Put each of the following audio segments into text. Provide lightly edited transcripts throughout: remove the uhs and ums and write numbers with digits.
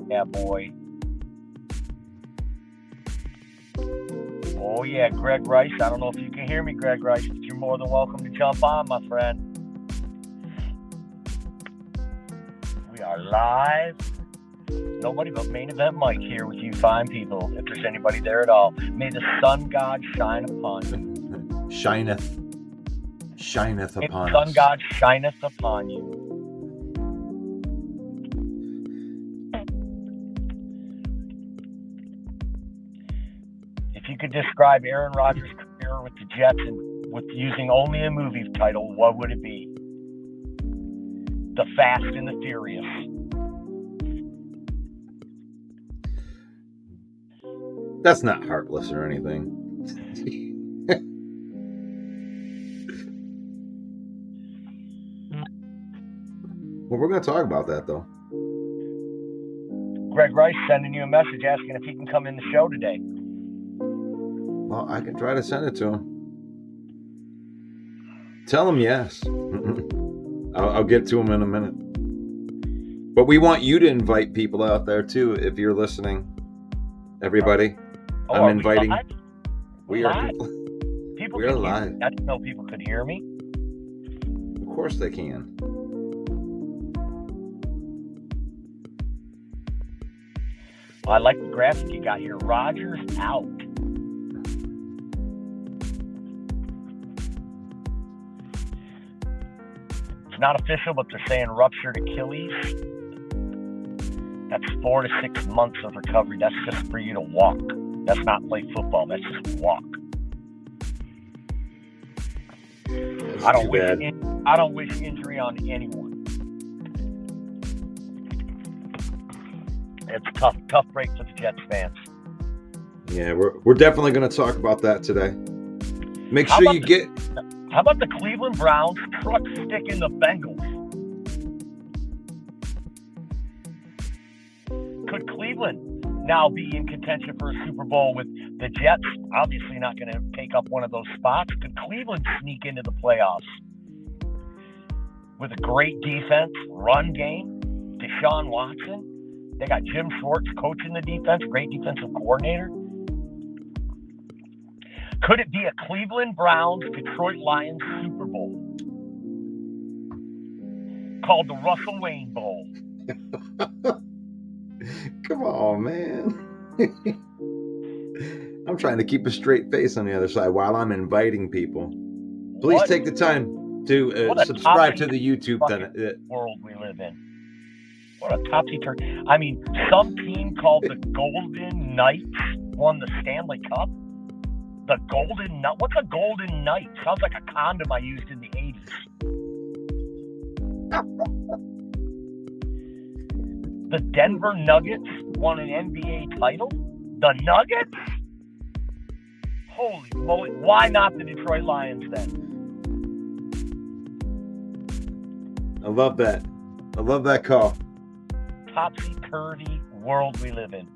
Yeah, boy. Oh, yeah, Greg Rice. I don't know if you can hear me, Greg Rice, but you're more than welcome to jump on, my friend. We are live. Nobody but Main Event Mike here with you fine people, if there's anybody there at all. May the sun god shine upon you. Shineth upon us. Sun god shineth upon you. If you could describe Aaron Rodgers' career with the Jets and with using only a movie title, what would it be? The Fast and the Furious. That's not heartless or anything. Well, we're going to talk about that, though. Greg Rice sending you a message asking if he can come in the show today. Well, I can try to send it to him. Tell him yes. I'll get to him in a minute. But we want you to invite people out there, too, if you're listening. Everybody. I'm inviting. We are live. People we are live. I didn't know people could hear me. Of course they can. Well, I like the graphic you got here. Rodgers out. It's not official, but they're saying ruptured Achilles. That's 4 to 6 months of recovery. That's just for you to walk. That's not play football. That's just walk. I don't wish injury on anyone. It's a tough break for the Jets fans. Yeah, we're definitely going to talk about that today. Make sure you get. How about the Cleveland Browns truck sticking the Bengals? Could Cleveland now be in contention for a Super Bowl with the Jets? Obviously not going to take up one of those spots. Could Cleveland sneak into the playoffs with a great defense, run game, Deshaun Watson? They got Jim Schwartz coaching the defense, great defensive coordinator. Could it be a Cleveland Browns, Detroit Lions Super Bowl called the Russell Wayne Bowl? Come on, man. I'm trying to keep a straight face on the other side while I'm inviting people. Please take the time to subscribe to the YouTube world we live in. What a topsy-turvy. I mean, some team called the Golden Knights won the Stanley Cup. The Golden Knight. What's a Golden Knight? Sounds like a condom I used in the 80s. The Denver Nuggets won an NBA title? The Nuggets? Holy moly. Why not the Detroit Lions then? I love that. I love that call. Topsy-turvy world we live in.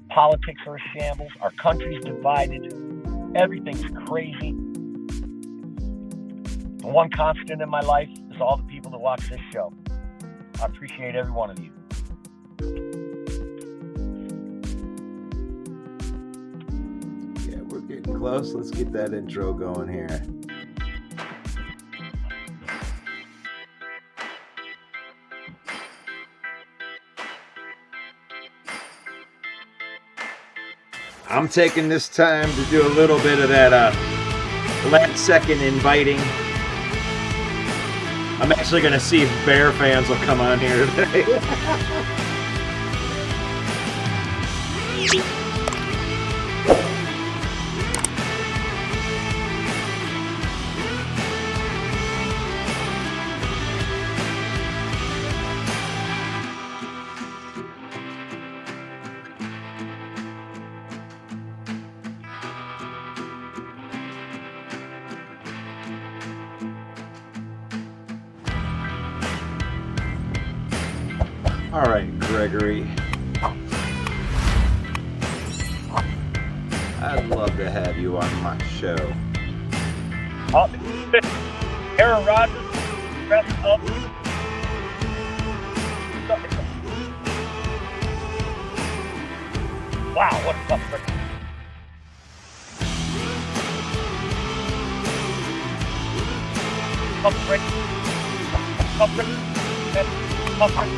Politics are a shambles. Our country's divided. Everything's crazy. The one constant in my life is all the people that watch this show. I appreciate every one of you. Yeah, we're getting close. Let's get that intro going here. I'm taking this time to do a little bit of that last second inviting. I'm actually going to see if Bear fans will come on here today. All right, Gregory. I'd love to have you on my show. Aaron Rodgers dressed up. Wow, what a tough break. Tough break. Tough break. Tough break.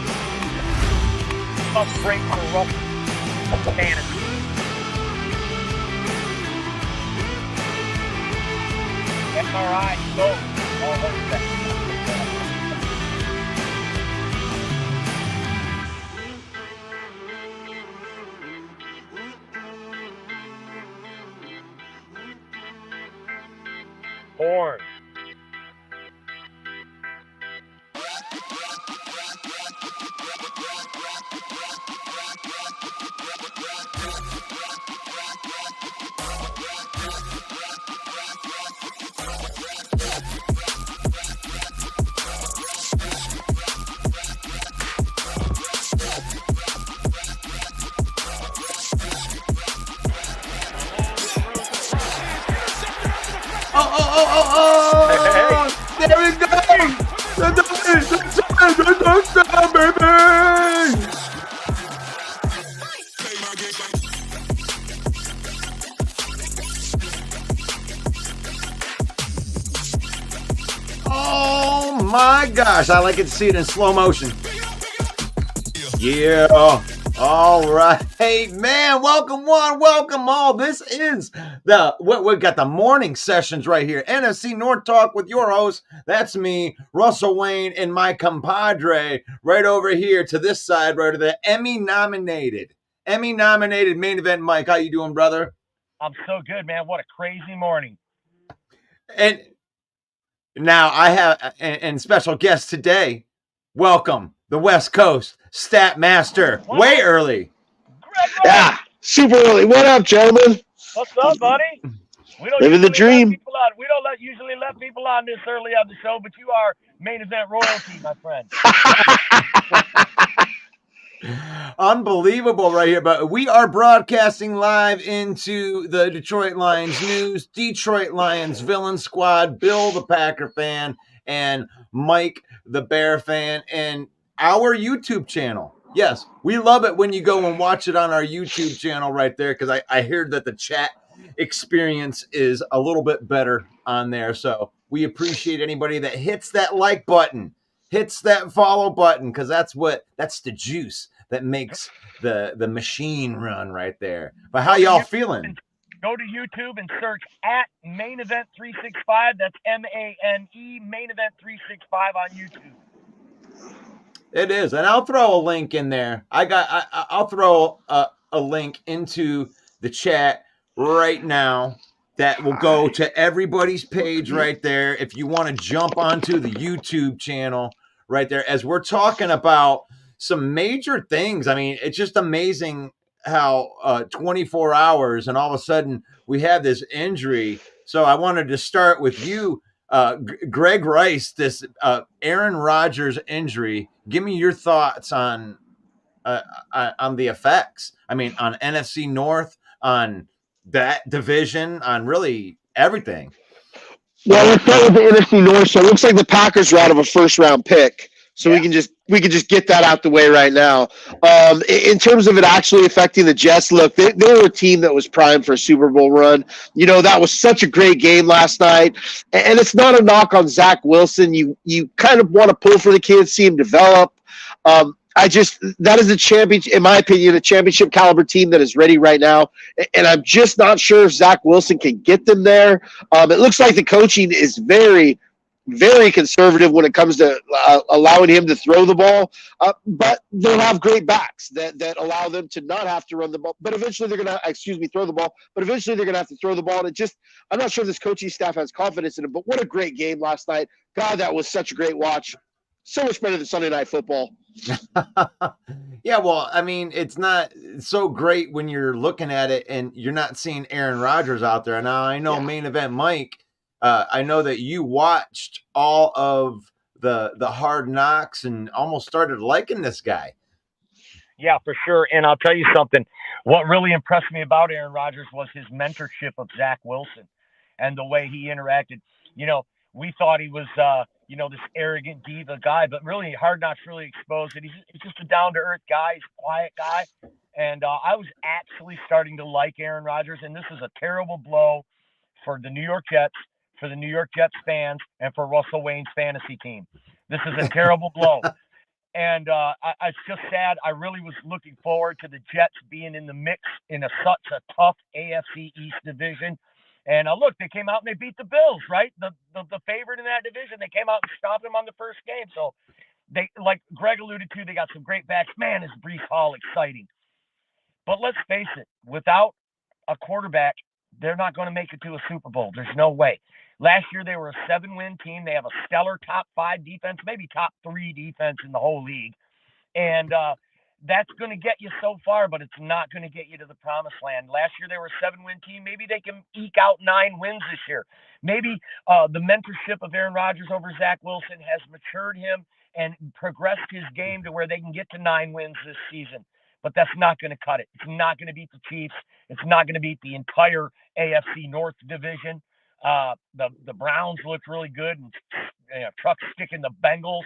Tough break for Russell. Fantasy. MRI, go. All over that. Horn. There we go! The touchdown, baby! Oh my gosh, I like it to see it in slow motion. Yeah. All right, man. Welcome one, welcome all. This is we got the morning sessions right here. NFC North Talk with your host. That's me, Russell Wayne, and my compadre right over here to this side, right to the Emmy nominated main event. Mike, how you doing, brother? I'm so good, man. What a crazy morning. And now I have and special guest today. Welcome the West Coast Stat Master. Wow. Way early. Yeah, super early. What up, gentlemen? What's up, buddy? We don't living the dream. We don't usually let people on this early on the show, but you are main event royalty, my friend. Unbelievable right here. But we are broadcasting live into the Detroit Lions news, Detroit Lions villain squad, Bill the Packer fan, and Mike the Bear fan, and our YouTube channel. Yes, we love it when you go and watch it on our YouTube channel right there, because I heard that the chat experience is a little bit better on there. So we appreciate anybody that hits that like button, hits that follow button, because that's the juice that makes the machine run right there. But how y'all feeling? Go to YouTube and search at Main Event 365. That's MANE Main Event 365 on YouTube. It is, and I'll throw a link in there. I'll throw a link into the chat right now that will go to everybody's page right there. If you want to jump onto the YouTube channel right there, as we're talking about some major things. I mean, it's just amazing how 24 hours and all of a sudden we have this injury. So I wanted to start with you, Greg Rice, this Aaron Rodgers injury. Give me your thoughts on the effects. I mean, on NFC North, on that division, on really everything. Well, let's start with the NFC North. So it looks like the Packers are out of a first-round pick. So we can just get that out the way right now. In terms of it actually affecting the Jets, look, they were a team that was primed for a Super Bowl run. You know, that was such a great game last night. And it's not a knock on Zach Wilson. You kind of want to pull for the kid, see him develop. That is a championship, in my opinion, a championship caliber team that is ready right now. And I'm just not sure if Zach Wilson can get them there. It looks like the coaching is very, very conservative when it comes to allowing him to throw the ball, but they'll have great backs that allow them to not have to run the ball. But eventually they're going to, throw the ball. But eventually they're going to have to throw the ball. And I'm not sure if this coaching staff has confidence in it. But what a great game last night! God, that was such a great watch. So much better than Sunday Night Football. Yeah, well, I mean, it's not so great when you're looking at it and you're not seeing Aaron Rodgers out there. Now I know Main Event Mike. I know that you watched all of the Hard Knocks and almost started liking this guy. Yeah, for sure. And I'll tell you something. What really impressed me about Aaron Rodgers was his mentorship of Zach Wilson and the way he interacted. We thought he was, this arrogant diva guy, but really Hard Knocks really exposed it. He's just a down to earth guy. He's a quiet guy. And I was actually starting to like Aaron Rodgers, and this is a terrible blow for the New York Jets, for the New York Jets fans, and for Russell Wayne's fantasy team. This is a terrible blow. And it's just sad. I really was looking forward to the Jets being in the mix in such a tough AFC East division. And look, they came out and they beat the Bills, right? The favorite in that division. They came out and stopped them on the first game. So they, like Greg alluded to, they got some great backs. Man, is Breece Hall exciting. But let's face it, without a quarterback, they're not going to make it to a Super Bowl. There's no way. Last year, they were a 7-win team. They have a stellar top 5 defense, maybe top 3 defense in the whole league. And that's going to get you so far, but it's not going to get you to the promised land. Last year, they were a 7-win team. Maybe they can eke out 9 wins this year. Maybe the mentorship of Aaron Rodgers over Zach Wilson has matured him and progressed his game to where they can get to 9 wins this season. But that's not going to cut it. It's not going to beat the Chiefs. It's not going to beat the entire AFC North division. The Browns looked really good, and trucks sticking the Bengals.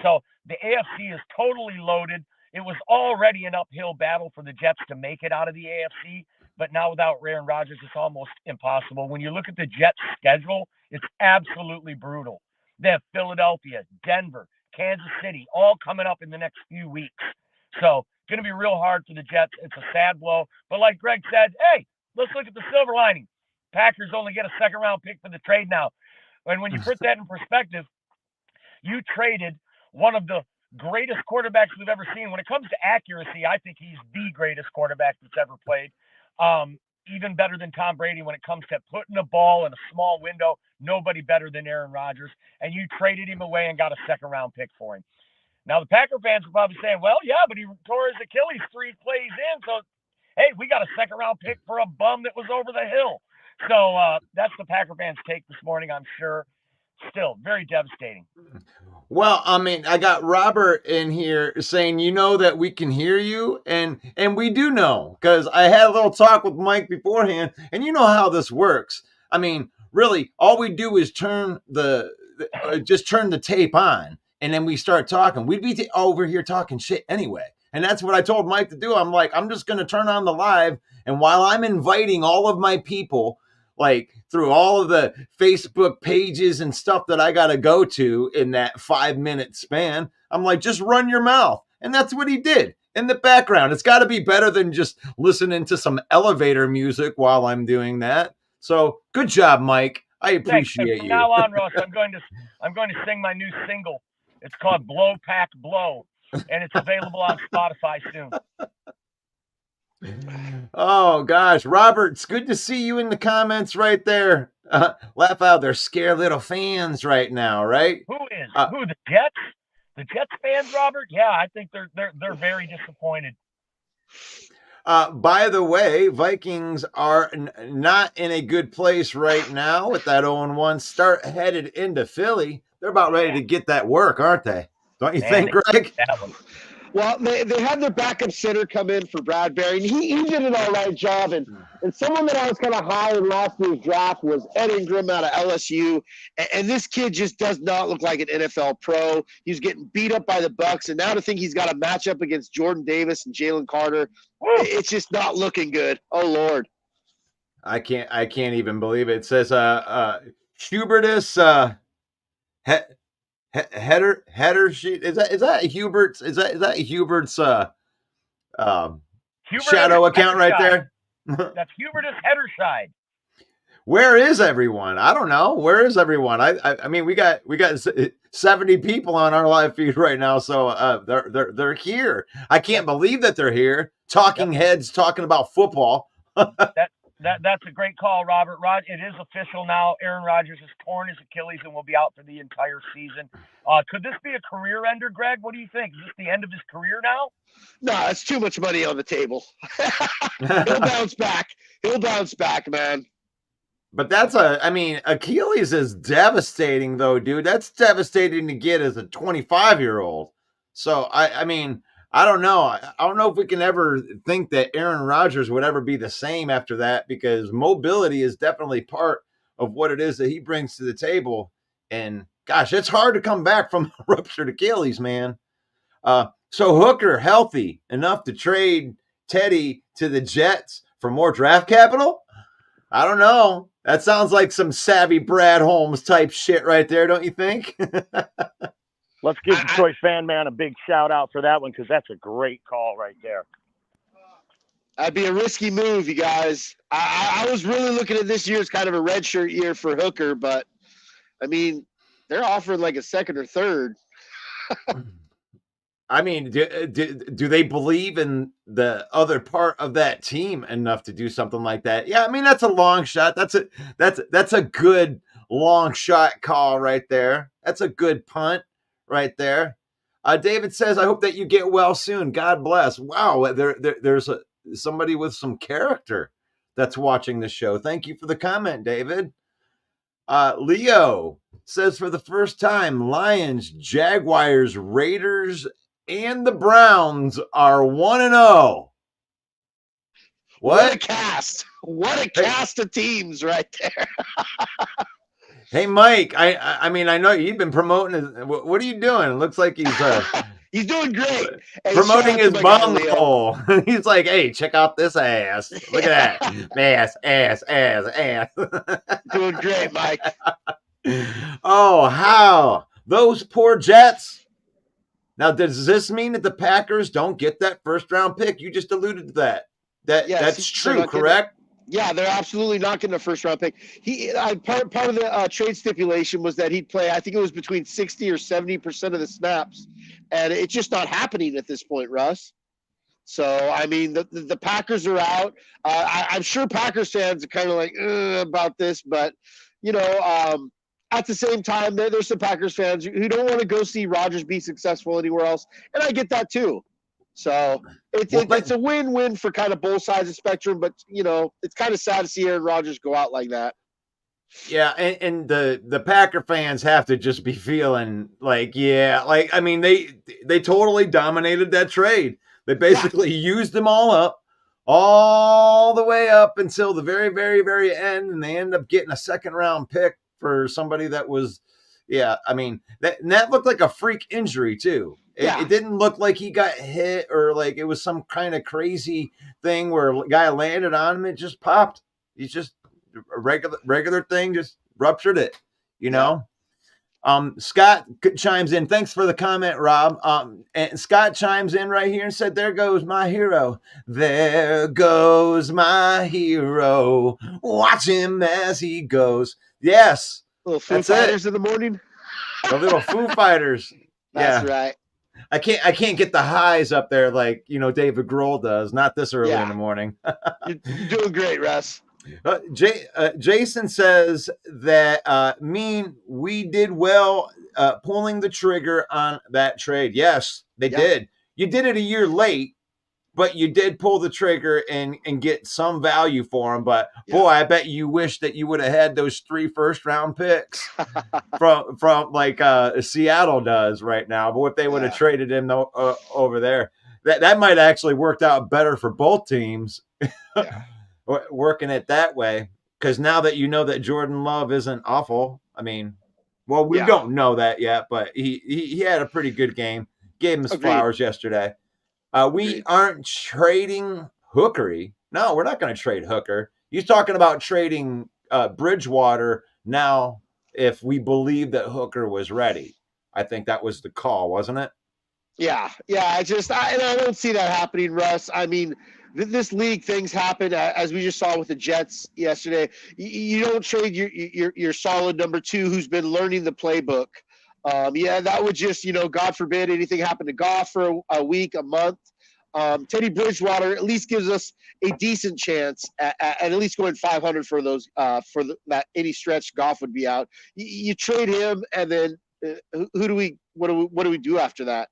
So the AFC is totally loaded. It was already an uphill battle for the Jets to make it out of the AFC, but now without Aaron Rodgers, it's almost impossible. When you look at the Jets' schedule, it's absolutely brutal. They have Philadelphia, Denver, Kansas City, all coming up in the next few weeks. So going to be real hard for the Jets. It's a sad blow. But like Greg said, hey, let's look at the silver lining. Packers only get a second-round pick for the trade now. And when you put that in perspective, you traded one of the greatest quarterbacks we've ever seen. When it comes to accuracy, I think he's the greatest quarterback that's ever played. Even better than Tom Brady when it comes to putting the ball in a small window. Nobody better than Aaron Rodgers. And you traded him away and got a second-round pick for him. Now, the Packer fans are probably saying, well, yeah, but he tore his Achilles 3 plays in. So, hey, we got a second-round pick for a bum that was over the hill. So that's the Packer fans' take this morning, I'm sure. Still, very devastating. Well, I mean, I got Robert in here saying, that we can hear you. And we do know, because I had a little talk with Mike beforehand, and you know how this works. I mean, really, all we do is turn the tape on. And then we start talking. We'd be over here talking shit anyway. And that's what I told Mike to do. I'm like, I'm just going to turn on the live. And while I'm inviting all of my people, like through all of the Facebook pages and stuff that I got to go to in that 5-minute span, I'm like, just run your mouth. And that's what he did in the background. It's got to be better than just listening to some elevator music while I'm doing that. So good job, Mike. I appreciate you. From now on, Russ, I'm going to sing my new single. It's called Blow Pack Blow, and it's available on Spotify soon. Oh, gosh. Robert, it's good to see you in the comments right there. Laugh out. They're scared little fans right now, right? Who is? Who, the Jets? The Jets fans, Robert? Yeah, I think they're very disappointed. By the way, Vikings are not in a good place right now with that 0-1 start headed into Philly. They're about ready to get that work, aren't they? Don't you think, Greg? Well, they had their backup center come in for Bradbury, and he did an all right job. And someone that I was kind of high in last year's draft was Ed Ingram out of LSU. And this kid just does not look like an NFL pro. He's getting beat up by the Bucs, and now to think he's got a matchup against Jordan Davis and Jalen Carter, it's just not looking good. Oh Lord, I can't even believe it. It says Hubertus header sheet. Is that Hubert's? Is that Hubert's shadow account right there? That's Hubertus Hedderscheid. Where is everyone? I don't know. Where is everyone? I mean, we got 70 people on our live feed right now, so they're here. I can't believe that they're here. Talking heads talking about football. That's a great call, Robert. It is official now. Aaron Rodgers has torn his Achilles and will be out for the entire season. Could this be a career ender, Greg? What do you think? Is this the end of his career now? No, it's too much money on the table. He'll bounce back. He'll bounce back, man. But Achilles is devastating, though, dude. That's devastating to get as a 25-year-old. So, I mean, I don't know. I don't know if we can ever think that Aaron Rodgers would ever be the same after that, because mobility is definitely part of what it is that he brings to the table. And gosh, it's hard to come back from a ruptured Achilles, man. So Hooker healthy enough to trade Teddy to the Jets for more draft capital? I don't know. That sounds like some savvy Brad Holmes type shit right there, don't you think? Let's give Detroit Fan Man a big shout out for that one, because that's a great call right there. That'd be a risky move, you guys. I was really looking at this year as kind of a redshirt year for Hooker, but I mean, they're offering like a second or third. I mean, do they believe in the other part of that team enough to do something like that? Yeah, I mean, that's a long shot. That's a good long shot call right there. That's a good punt right there. David says, "I hope that you get well soon. God bless." Wow, there's somebody with some character that's watching the show. Thank you for the comment, David. Leo says, for the first time, Lions, Jaguars, Raiders, and the Browns are 1-0. What a cast! What a cast of teams right there. Hey, Mike, I mean, I know you've been promoting his, what are you doing? It looks like he's he's doing great. Promoting his bunghole. He's like, hey, check out this ass. Look at that. ass. Doing great, Mike. Oh, how? Those poor Jets. Now, does this mean that the Packers don't get that first round pick? You just alluded to that. That's true, correct? Yeah, they're absolutely not getting a first round pick. Part of the trade stipulation was that he'd play, I think it was between 60 or 70% of the snaps, and it's just not happening at this point, Russ. So, I mean, the Packers are out. I'm sure Packers fans are kind of like about this, but, you know, at the same time, there's some Packers fans who don't want to go see Rodgers be successful anywhere else, and I get that too. So it's a win-win for kind of both sides of the spectrum, but, you know, it's kind of sad to see Aaron Rodgers go out like that. Yeah, and the Packer fans have to just be feeling like, yeah, like, I mean, they totally dominated that trade. They basically used them all the way up until the very, very, very end, and they end up getting a second-round pick for somebody that was, I mean, that looked like a freak injury, too. It didn't look like he got hit or like it was some kind of crazy thing where a guy landed on him. It just popped. He's just a regular thing, just ruptured it, you know? Scott chimes in. Thanks for the comment, Rob. And Scott chimes in right here and said, there goes my hero. There goes my hero. Watch him as he goes. Yes. Little Foo Fighters in the morning. The little Foo Fighters. That's right. I can't get the highs up there like, you know, David Grohl does. Not this early in the morning. You're doing great, Russ. Jason says that we did well pulling the trigger on that trade. Yes, they did. You did it a year late, but you did pull the trigger and get some value for him. But boy, I bet you wish that you would have had those 3 first-round picks from like Seattle does right now. But if they would have traded him over there, that might actually worked out better for both teams. Working it that way, because now that you know that Jordan Love isn't awful, I mean, well, we don't know that yet, but he had a pretty good game. Gave him his flowers yesterday. We aren't trading Hookery. No, we're not going to trade Hooker. He's talking about trading Bridgewater now if we believe that Hooker was ready. I think that was the call, wasn't it? Yeah. I don't see that happening, Russ. I mean, this league, things happen, as we just saw with the Jets yesterday. You don't trade your solid number 2 who's been learning the playbook. That would just, you know, God forbid anything happened to Goff for a week, a month. Teddy Bridgewater at least gives us a decent chance at least going 500 for those that any stretch Goff would be out. You trade him, and then what do we do after that?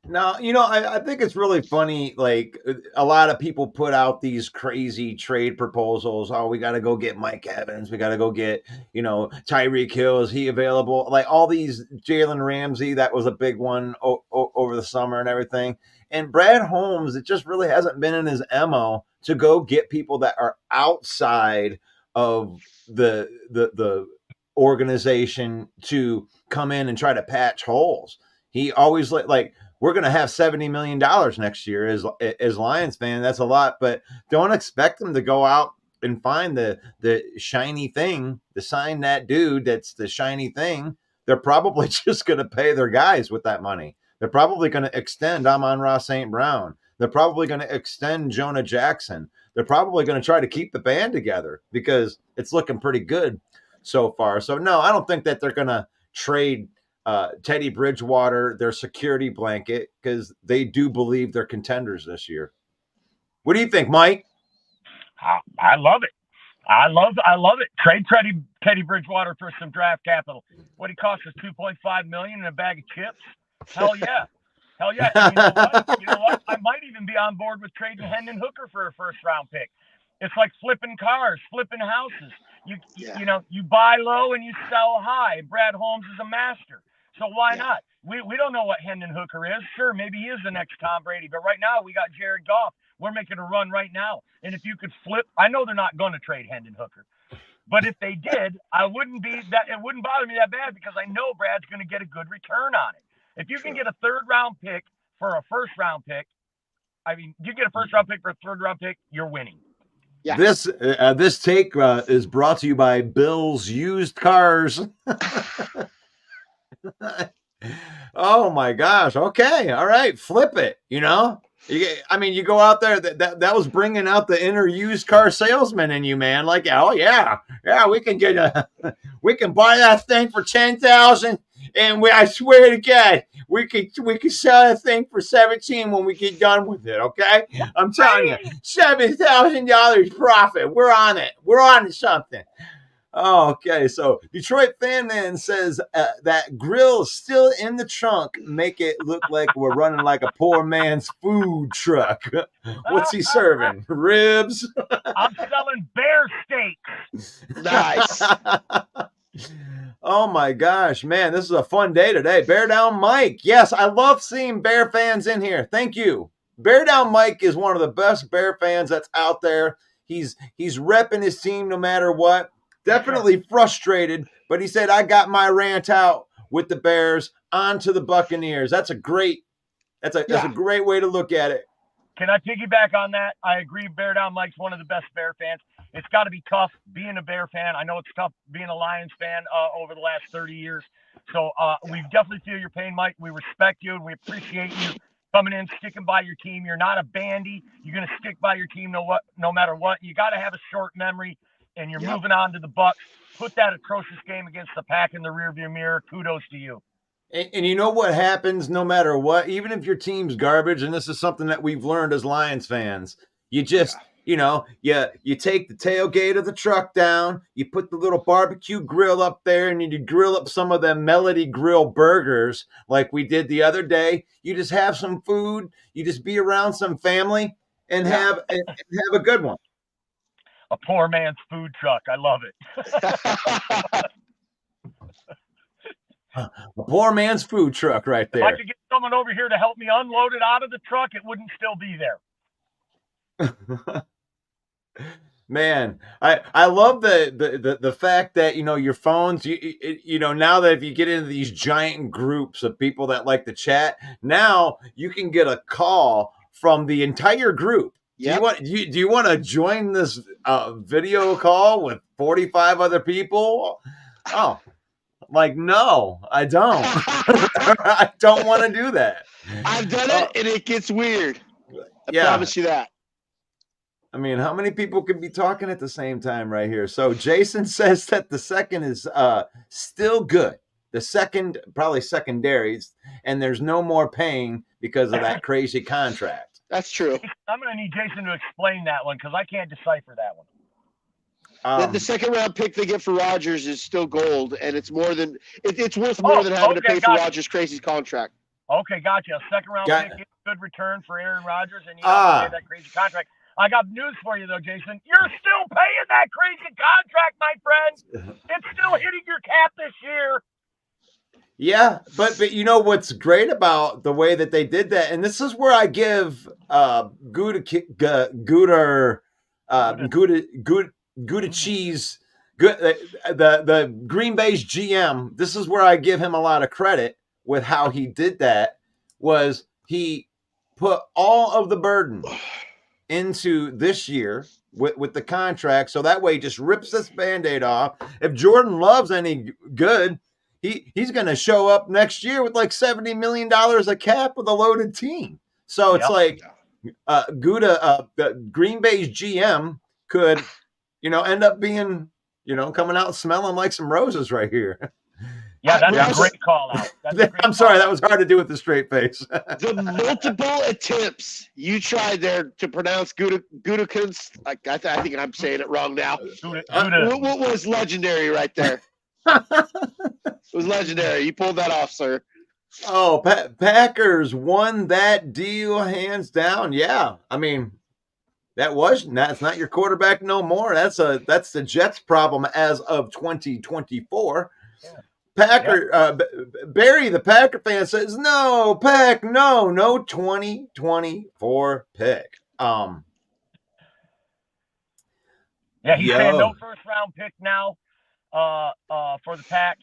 Now, you know, I think it's really funny. Like, a lot of people put out these crazy trade proposals. Oh, we got to go get Mike Evans. We got to go get, you know, Tyreek Hill. Is he available? Like all these, Jalen Ramsey, that was a big one over the summer and everything. And Brad Holmes, it just really hasn't been in his MO to go get people that are outside of the organization to come in and try to patch holes. He always like we're going to have $70 million next year as Lions fan. That's a lot, but don't expect them to go out and find the shiny thing, to sign that dude that's the shiny thing. They're probably just going to pay their guys with that money. They're probably going to extend Amon-Ra St. Brown. They're probably going to extend Jonah Jackson. They're probably going to try to keep the band together because it's looking pretty good so far. So, no, I don't think that they're going to trade Teddy Bridgewater, their security blanket, because they do believe they're contenders this year. What do you think, Mike? I love it. I love it. Trade Teddy Bridgewater for some draft capital. What he cost us $2.5 million and a bag of chips. Hell yeah. And you know what? I might even be on board with trading Hendon Hooker for a first-round pick. It's like flipping cars, flipping houses. You know, you buy low and you sell high. Brad Holmes is a master. So why not? We don't know what Hendon Hooker is. Sure, maybe he is the next Tom Brady, but right now we got Jared Goff. We're making a run right now. And if you could flip, I know they're not going to trade Hendon Hooker. But if they did, it wouldn't bother me that bad because I know Brad's going to get a good return on it. If you can get a third-round pick for a first-round pick, I mean, you get a first-round pick for a third-round pick, you're winning. Yeah. This take is brought to you by Bill's Used Cars. Oh my gosh! Okay, all right, flip it. You know, you go out there. That was bringing out the inner used car salesman in you, man. Like, oh yeah, we can buy that thing for $10,000, and I swear to God, we could sell that thing for $17 when we get done with it. Okay, I'm telling you, $7,000 profit. We're on it. We're on to something. Oh, okay. So Detroit Fan Man says that grill is still in the trunk. Make it look like we're running like a poor man's food truck. What's he serving? Ribs? I'm selling bear steaks. Nice. Oh my gosh, man. This is a fun day today. Bear Down Mike. Yes, I love seeing Bear fans in here. Thank you. Bear Down Mike is one of the best Bear fans that's out there. He's repping his team no matter what. Definitely frustrated, but he said, I got my rant out with the Bears onto the Buccaneers. That's a great way to look at it. Can I piggyback on that? I agree. Bear Down Mike's one of the best Bear fans. It's got to be tough being a Bear fan. I know it's tough being a Lions fan over the last 30 years. So we definitely feel your pain, Mike. We respect you and we appreciate you coming in, sticking by your team. You're not a bandy. You're going to stick by your team no matter what. You got to have a short memory. And you're moving on to the Bucks. Put that atrocious game against the Pack in the rearview mirror. Kudos to you. And you know what happens no matter what? Even if your team's garbage, and this is something that we've learned as Lions fans, you just, you take the tailgate of the truck down, you put the little barbecue grill up there, and you grill up some of them Melody Grill burgers like we did the other day. You just have some food. You just be around some family and have a good one. A poor man's food truck. I love it. A poor man's food truck right there. If I could get someone over here to help me unload it out of the truck, it wouldn't still be there. Man, I love the fact that, your phones, now that if you get into these giant groups of people that like to chat, now you can get a call from the entire group. Yep. Do you want to join this video call with 45 other people? Oh, no, I don't. I don't want to do that. I've done it, and it gets weird. I promise you that. I mean, how many people could be talking at the same time right here? So Jason says that the second is still good. The second, probably secondary, and there's no more paying because of that crazy contract. That's true. I'm going to need Jason to explain that one because I can't decipher that one. The second round pick they get for Rodgers is still gold, and it's more than it's worth more than having to pay for Rodgers' crazy contract. Okay, gotcha. Second round pick is a good return for Aaron Rodgers, and you have to pay that crazy contract. I got news for you though, Jason. You're still paying that crazy contract, my friend. It's still hitting your cap this year. Yeah, but you know what's great about the way that they did that, and this is where I give Gouda cheese. Good. The Green Bay's GM. This is where I give him a lot of credit with how he did that. Was he put all of the burden into this year with the contract, so that way he just rips this Band-Aid off. If Jordan Love's any good, he's going to show up next year with like $70 million of cap with a loaded team. So it's like Gouda, Green Bay's GM could, end up being, coming out smelling like some roses right here. Yeah, that's a great call out. I'm sorry, that was hard to do with the straight face. The multiple attempts you tried there to pronounce Gudakins, I think I'm saying it wrong now. What was legendary right there? It was legendary. You pulled that off, sir. Oh, Packers won that deal hands down. Yeah, I mean, that's not your quarterback no more. That's the Jets' problem as of 2024. Yeah. Barry, the Packer fan, says no 2024 pick. Yeah, he's saying no first round pick now for the Pack,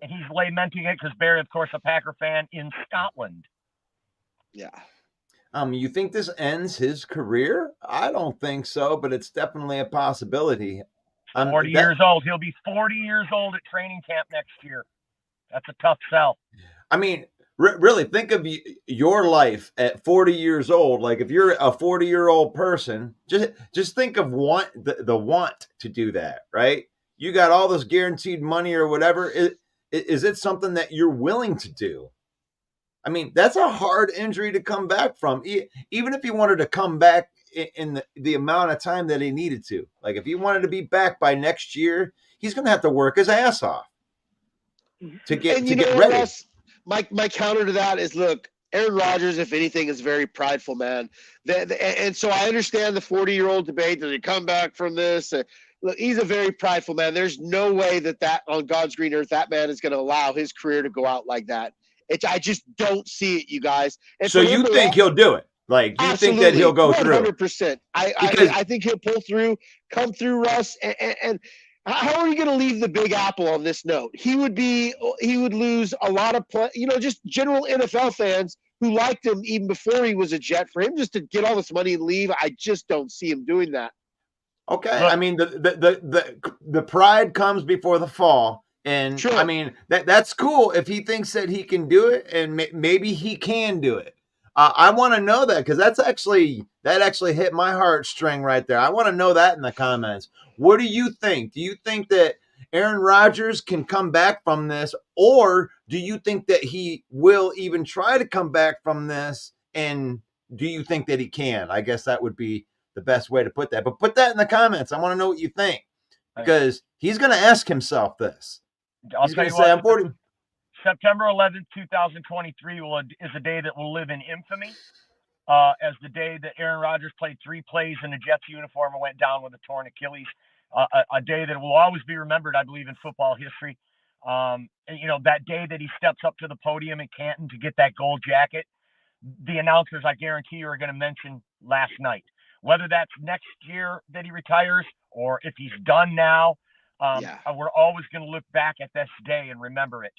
and he's lamenting it because Barry, of course, a Packer fan in Scotland. Yeah. You think this ends his career? I don't think so, but it's definitely a possibility. 40 years old. He'll be 40 years old at training camp next year. That's a tough sell. I mean, really think of your life at 40 years old. Like if you're a 40-year-old person, just think of the want to do that, right? You got all this guaranteed money or whatever. Is it something that you're willing to do? I mean, that's a hard injury to come back from. Even if he wanted to come back in the amount of time that he needed to. Like if he wanted to be back by next year, he's going to have to work his ass off to get ready. Russ, my counter to that is, look, Aaron Rodgers, if anything, is a very prideful man. And so I understand the 40-year-old debate. Does he come back from this? Look, he's a very prideful man. There's no way that on God's green earth, that man is going to allow his career to go out like that. I just don't see it, you guys. And so you think he'll do it? Like, you think that he'll go 100%, through? 100%. I think he'll pull through, come through, Russ. And how are you going to leave the Big Apple on this note? He would lose a lot of just general NFL fans who liked him even before he was a Jet. For him just to get all this money and leave, I just don't see him doing that. Okay, I mean the pride comes before the fall. And sure. I mean, that's cool if he thinks that he can do it, and maybe he can do it. I want to know that, because that actually hit my heartstring right there. I want to know that in the comments. What do you think? Do you think that Aaron Rodgers can come back from this, or do you think that he will even try to come back from this? And do you think that he can? I guess that would be the best way to put that. But put that in the comments. I want to know what you think, because he's going to ask himself this. I'll tell you what, September 11th, 2023 is a day that will live in infamy as the day that Aaron Rodgers played 3 plays in a Jets uniform and went down with a torn Achilles. A day that will always be remembered, I believe, in football history. That day that he steps up to the podium in Canton to get that gold jacket, the announcers, I guarantee you, are going to mention last night. Whether that's next year that he retires or if he's done now, we're always going to look back at this day and remember it.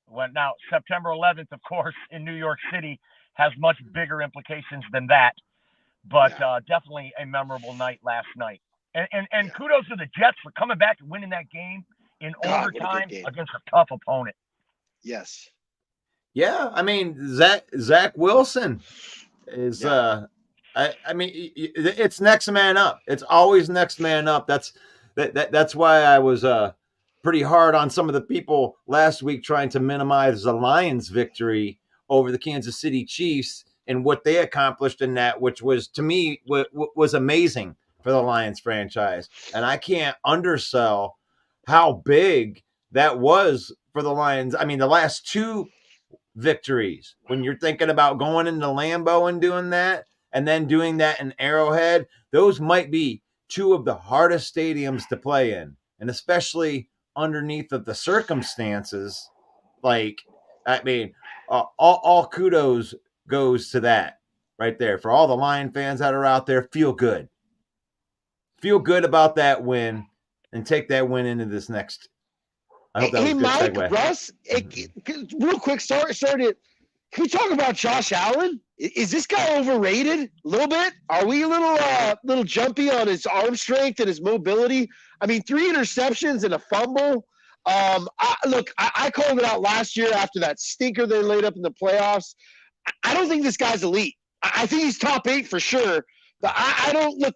Well, now, September 11th, of course, in New York City has much bigger implications than that, but definitely a memorable night last night. And kudos to the Jets for coming back and winning that game in overtime against a tough opponent. Yes. Yeah, I mean, Zach Wilson is I mean, it's next man up. It's always next man up. That's why I was pretty hard on some of the people last week trying to minimize the Lions' victory over the Kansas City Chiefs and what they accomplished in that, which was, to me, was amazing for the Lions franchise. And I can't undersell how big that was for the Lions. I mean, the last 2 victories, when you're thinking about going into Lambeau and doing that, and then doing that in Arrowhead, those might be 2 of the hardest stadiums to play in, and especially underneath of the circumstances. Like, I mean, all kudos goes to that right there. For all the Lion fans that are out there, feel good. feel good about that win and take that win into this next. I hope that was a good Mike, segue. Russ, real quick, sorry to. Can we talk about Josh Allen? Is this guy overrated a little bit? Are we a little jumpy on his arm strength and his mobility? I mean, 3 interceptions and a fumble. I called it out last year after that stinker they laid up in the playoffs. I don't think this guy's elite. I think he's top 8 for sure. But I don't look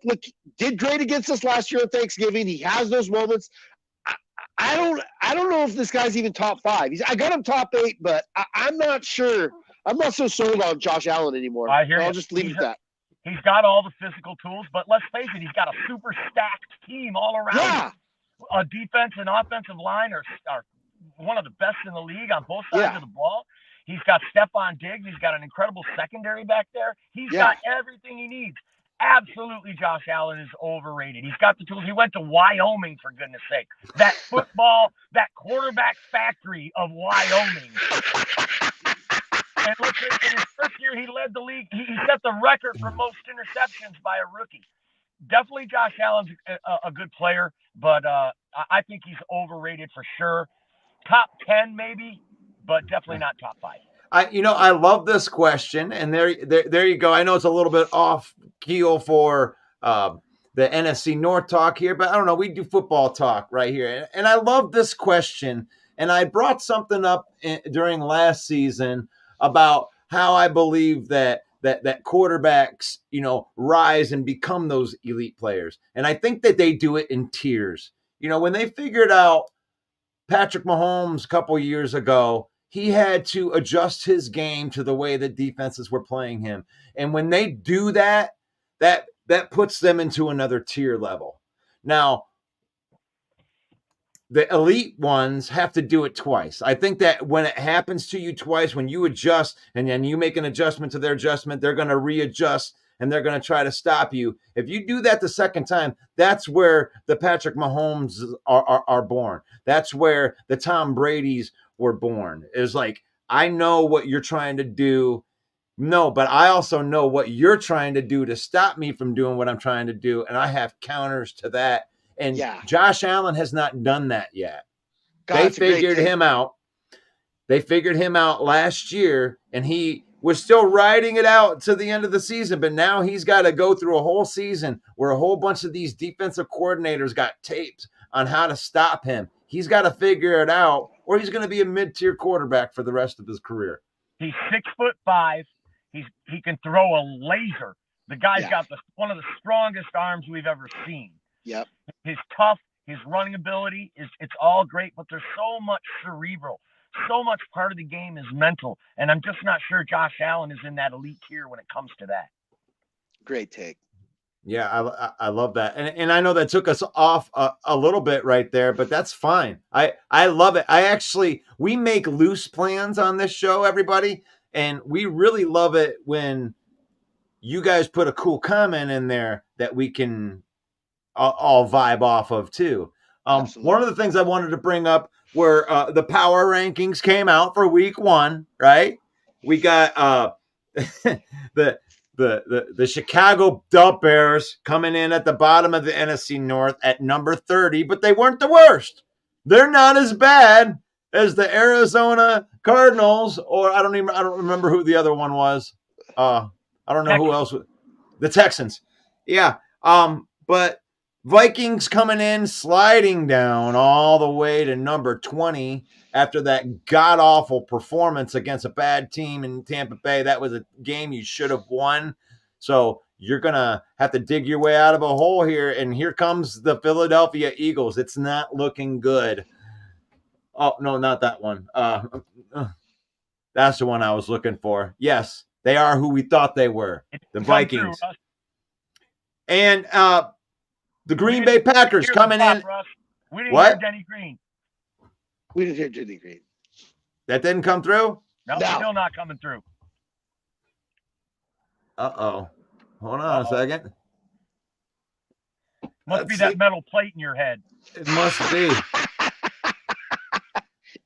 did great against us last year on Thanksgiving. He has those moments. I don't know if this guy's even top 5. I got him top 8, but I'm not sure. I'm not so sold on Josh Allen anymore. I hear I'll just leave it at that. He's got all the physical tools, but let's face it, he's got a super stacked team all around. Yeah. A defense and offensive line are one of the best in the league on both sides of the ball. He's got Stephon Diggs. He's got an incredible secondary back there. He's got everything he needs. Absolutely, Josh Allen is overrated. He's got the tools. He went to Wyoming, for goodness sake. That that quarterback factory of Wyoming. And look, in his first year, he led the league. He set the record for most interceptions by a rookie. Definitely Josh Allen's a good player, but I think he's overrated for sure. Top 10 maybe, but definitely not top 5. I love this question, and there you go. I know it's a little bit off keel for the NFC North talk here, but I don't know. We do football talk right here, and I love this question. And I brought something up during last season about how I believe that quarterbacks, rise and become those elite players, and I think that they do it in tiers. When they figured out Patrick Mahomes a couple years ago, he had to adjust his game to the way that defenses were playing him. And when they do that puts them into another tier level. Now, the elite ones have to do it twice. I think that when it happens to you twice, when you adjust and then you make an adjustment to their adjustment, they're going to readjust and they're going to try to stop you. If you do that the second time, that's where the Patrick Mahomes are born. That's where the Tom Brady's were born. Is like, I know what you're trying to do. No, but I also know what you're trying to do to stop me from doing what I'm trying to do. And I have counters to that. And Josh Allen has not done that yet. They figured him out. They figured him out last year, and he was still riding it out to the end of the season. But now he's got to go through a whole season where a whole bunch of these defensive coordinators got tapes on how to stop him. He's got to figure it out, or he's going to be a mid-tier quarterback for the rest of his career. He's 6'5". He can throw a laser. The guy's got one of the strongest arms we've ever seen. Yep. His his running ability it's all great, but there's so much cerebral. So much part of the game is mental, and I'm just not sure Josh Allen is in that elite tier when it comes to that. Great take. Yeah, I love that, and I know that took us off a little bit right there, but that's fine. I love it. We make loose plans on this show, everybody, and we really love it when you guys put a cool comment in there that we can all vibe off of too. One of the things I wanted to bring up were the power rankings came out for week 1, right? We got the Chicago Bears coming in at the bottom of the NFC North at number 30, but they weren't the worst. They're not as bad as the Arizona Cardinals, or I don't remember who the other one was. I don't know who else. The Texans. Yeah. But Vikings coming in, sliding down all the way to number 20 after that god-awful performance against a bad team in Tampa Bay. That was a game you should have won. So you're going to have to dig your way out of a hole here. And here comes the Philadelphia Eagles. It's not looking good. Oh, no, not that one. That's the one I was looking for. Yes, they are who we thought they were, the Vikings. And the Green Bay Packers coming in. We didn't hear Denny Green. We didn't hear Denny Green. That didn't come through? No, still not coming through. Uh-oh. Hold on a second. Must be that metal plate in your head. It must be.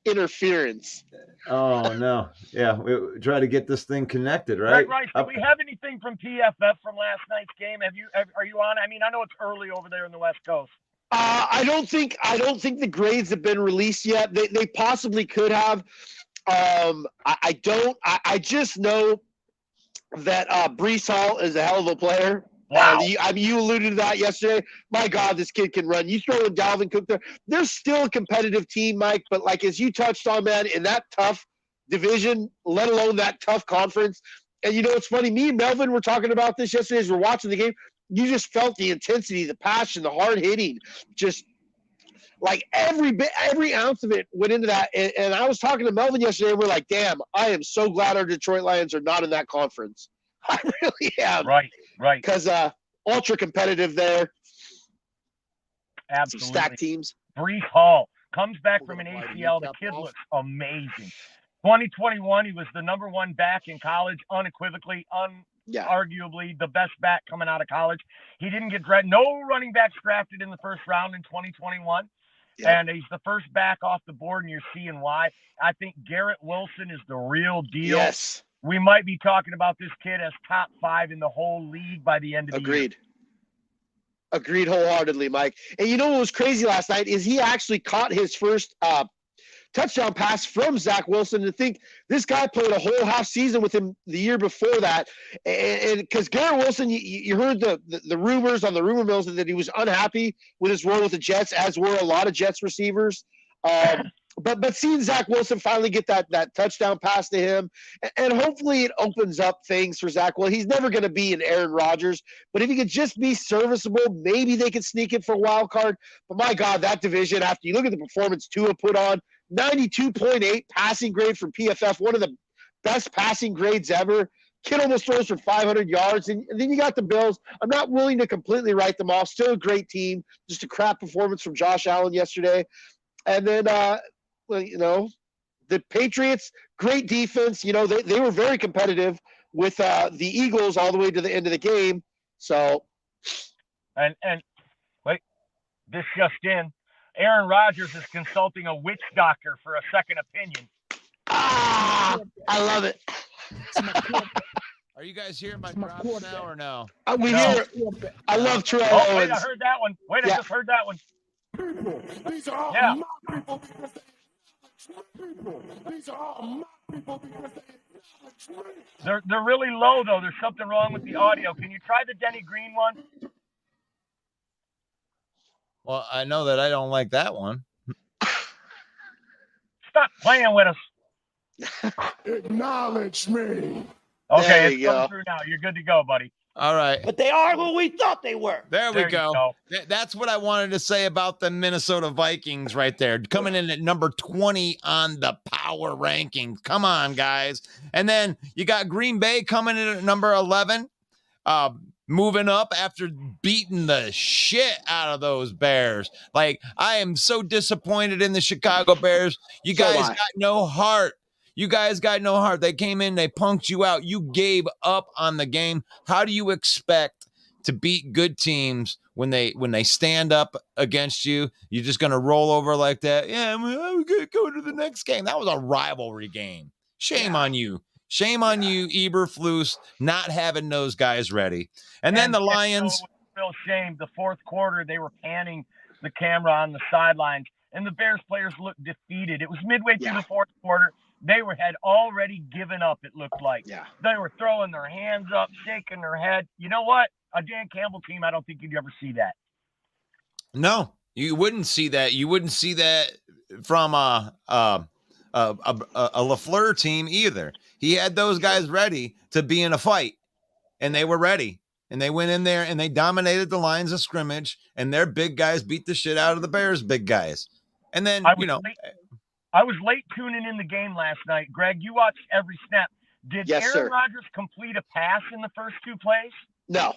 Interference. Oh no. Yeah, we try to get this thing connected, right? Right. Do we have anything from PFF from last night's game? Are you on? I mean, I know it's early over there on the West Coast. I don't think the grades have been released yet. They possibly could have. I don't. I just know that Breece Hall is a hell of a player. Wow. You alluded to that yesterday. My God, this kid can run. You throw in Dalvin Cook there. They're still a competitive team, Mike. But like as you touched on, man, in that tough division, let alone that tough conference. And it's funny. Me and Melvin were talking about this yesterday as we're watching the game. You just felt the intensity, the passion, the hard hitting, just like every ounce of it went into that. And I was talking to Melvin yesterday, and we're like, damn, I am so glad our Detroit Lions are not in that conference. I really am. Right. Because ultra competitive there. Absolutely. Some stacked teams. Breece Hall comes back from an ACL. The kid looks amazing. 2021, he was the number one back in college, unequivocally, arguably the best back coming out of college. He didn't get drafted. No running backs drafted in the first round in 2021. Yep. And he's the first back off the board, and you're seeing why. I think Garrett Wilson is the real deal. Yes. We might be talking about this kid as top 5 in the whole league by the end of the year. Agreed wholeheartedly, Mike. And you know what was crazy last night is he actually caught his first touchdown pass from Zach Wilson. To think this guy played a whole half season with him the year before that. And because Garrett Wilson, you heard the rumors on the rumor mills that he was unhappy with his role with the Jets, as were a lot of Jets receivers. But seeing Zach Wilson finally get that touchdown pass to him, and hopefully it opens up things for Zach. Well, he's never going to be an Aaron Rodgers, but if he could just be serviceable, maybe they could sneak it for a wild card. But my God, that division, after you look at the performance Tua put on, 92.8 passing grade from PFF, one of the best passing grades ever. Kid almost throws for 500 yards. And then you got the Bills. I'm not willing to completely write them off. Still a great team. Just a crap performance from Josh Allen yesterday. And then, the Patriots, great defense. They were very competitive with the Eagles all the way to the end of the game. So. And wait, this just in. Aaron Rodgers is consulting a witch doctor for a second opinion. I love it. Are you guys hearing my drops now or no? We hear it. I love Terrell Owens. Wait, I heard that one. I just heard that one. People, these are all my people because these are all my people because they're really low though. There's something wrong with the audio. Can you try the Denny Green one? Well, I know that I don't like that one. Stop playing with us. Acknowledge me. Okay, it's coming through now. You're good to go, buddy. All right. But they are who we thought they were. There we go. That's what I wanted to say about the Minnesota Vikings right there. Coming in at number 20 on the power rankings. Come on, guys. And then you got Green Bay coming in at number 11. Moving up after beating the shit out of those Bears. Like, I am so disappointed in the Chicago Bears. You guys got no heart. You guys got no heart. They came in, they punked you out. You gave up on the game. How do you expect to beat good teams when they stand up against you? You're just going to roll over like that? Yeah, we're going to go to the next game. That was a rivalry game. Shame on you. Shame on you, Eberflus, not having those guys ready. And then the Lions. Real shame. The fourth quarter, they were panning the camera on the sidelines, and the Bears players looked defeated. It was midway through the fourth quarter. They had already given up, it looked like. Yeah. They were throwing their hands up, shaking their head. You know what? A Dan Campbell team, I don't think you'd ever see that. No, you wouldn't see that. You wouldn't see that from a LaFleur team either. He had those guys ready to be in a fight, and they were ready. And they went in there, and they dominated the lines of scrimmage, and their big guys beat the shit out of the Bears' big guys. And then, I was late tuning in the game last night. Greg, you watched every snap. Did Aaron Rodgers complete a pass in the first two plays? No.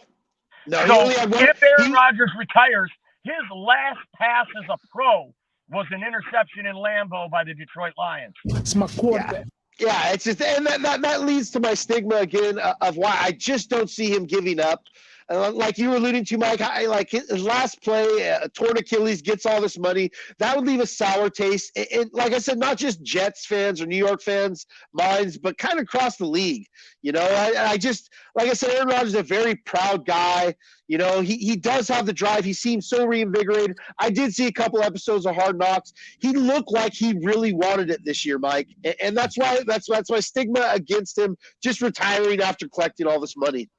So if Aaron Rodgers retires, his last pass as a pro was an interception in Lambeau by the Detroit Lions. It's my quarterback. Yeah, it's just, and that leads to my stigma again of why I just don't see him giving up. like you were alluding to, Mike, like his last play, torn Achilles, gets all this money. That would leave a sour taste. And like I said, not just Jets fans or New York fans' minds, but kind of across the league. You know, I just, like I said, Aaron Rodgers is a very proud guy. You know, he does have the drive. He seems so reinvigorated. I did see a couple episodes of Hard Knocks. He looked like he really wanted it this year, Mike. And that's why my stigma against him just retiring after collecting all this money.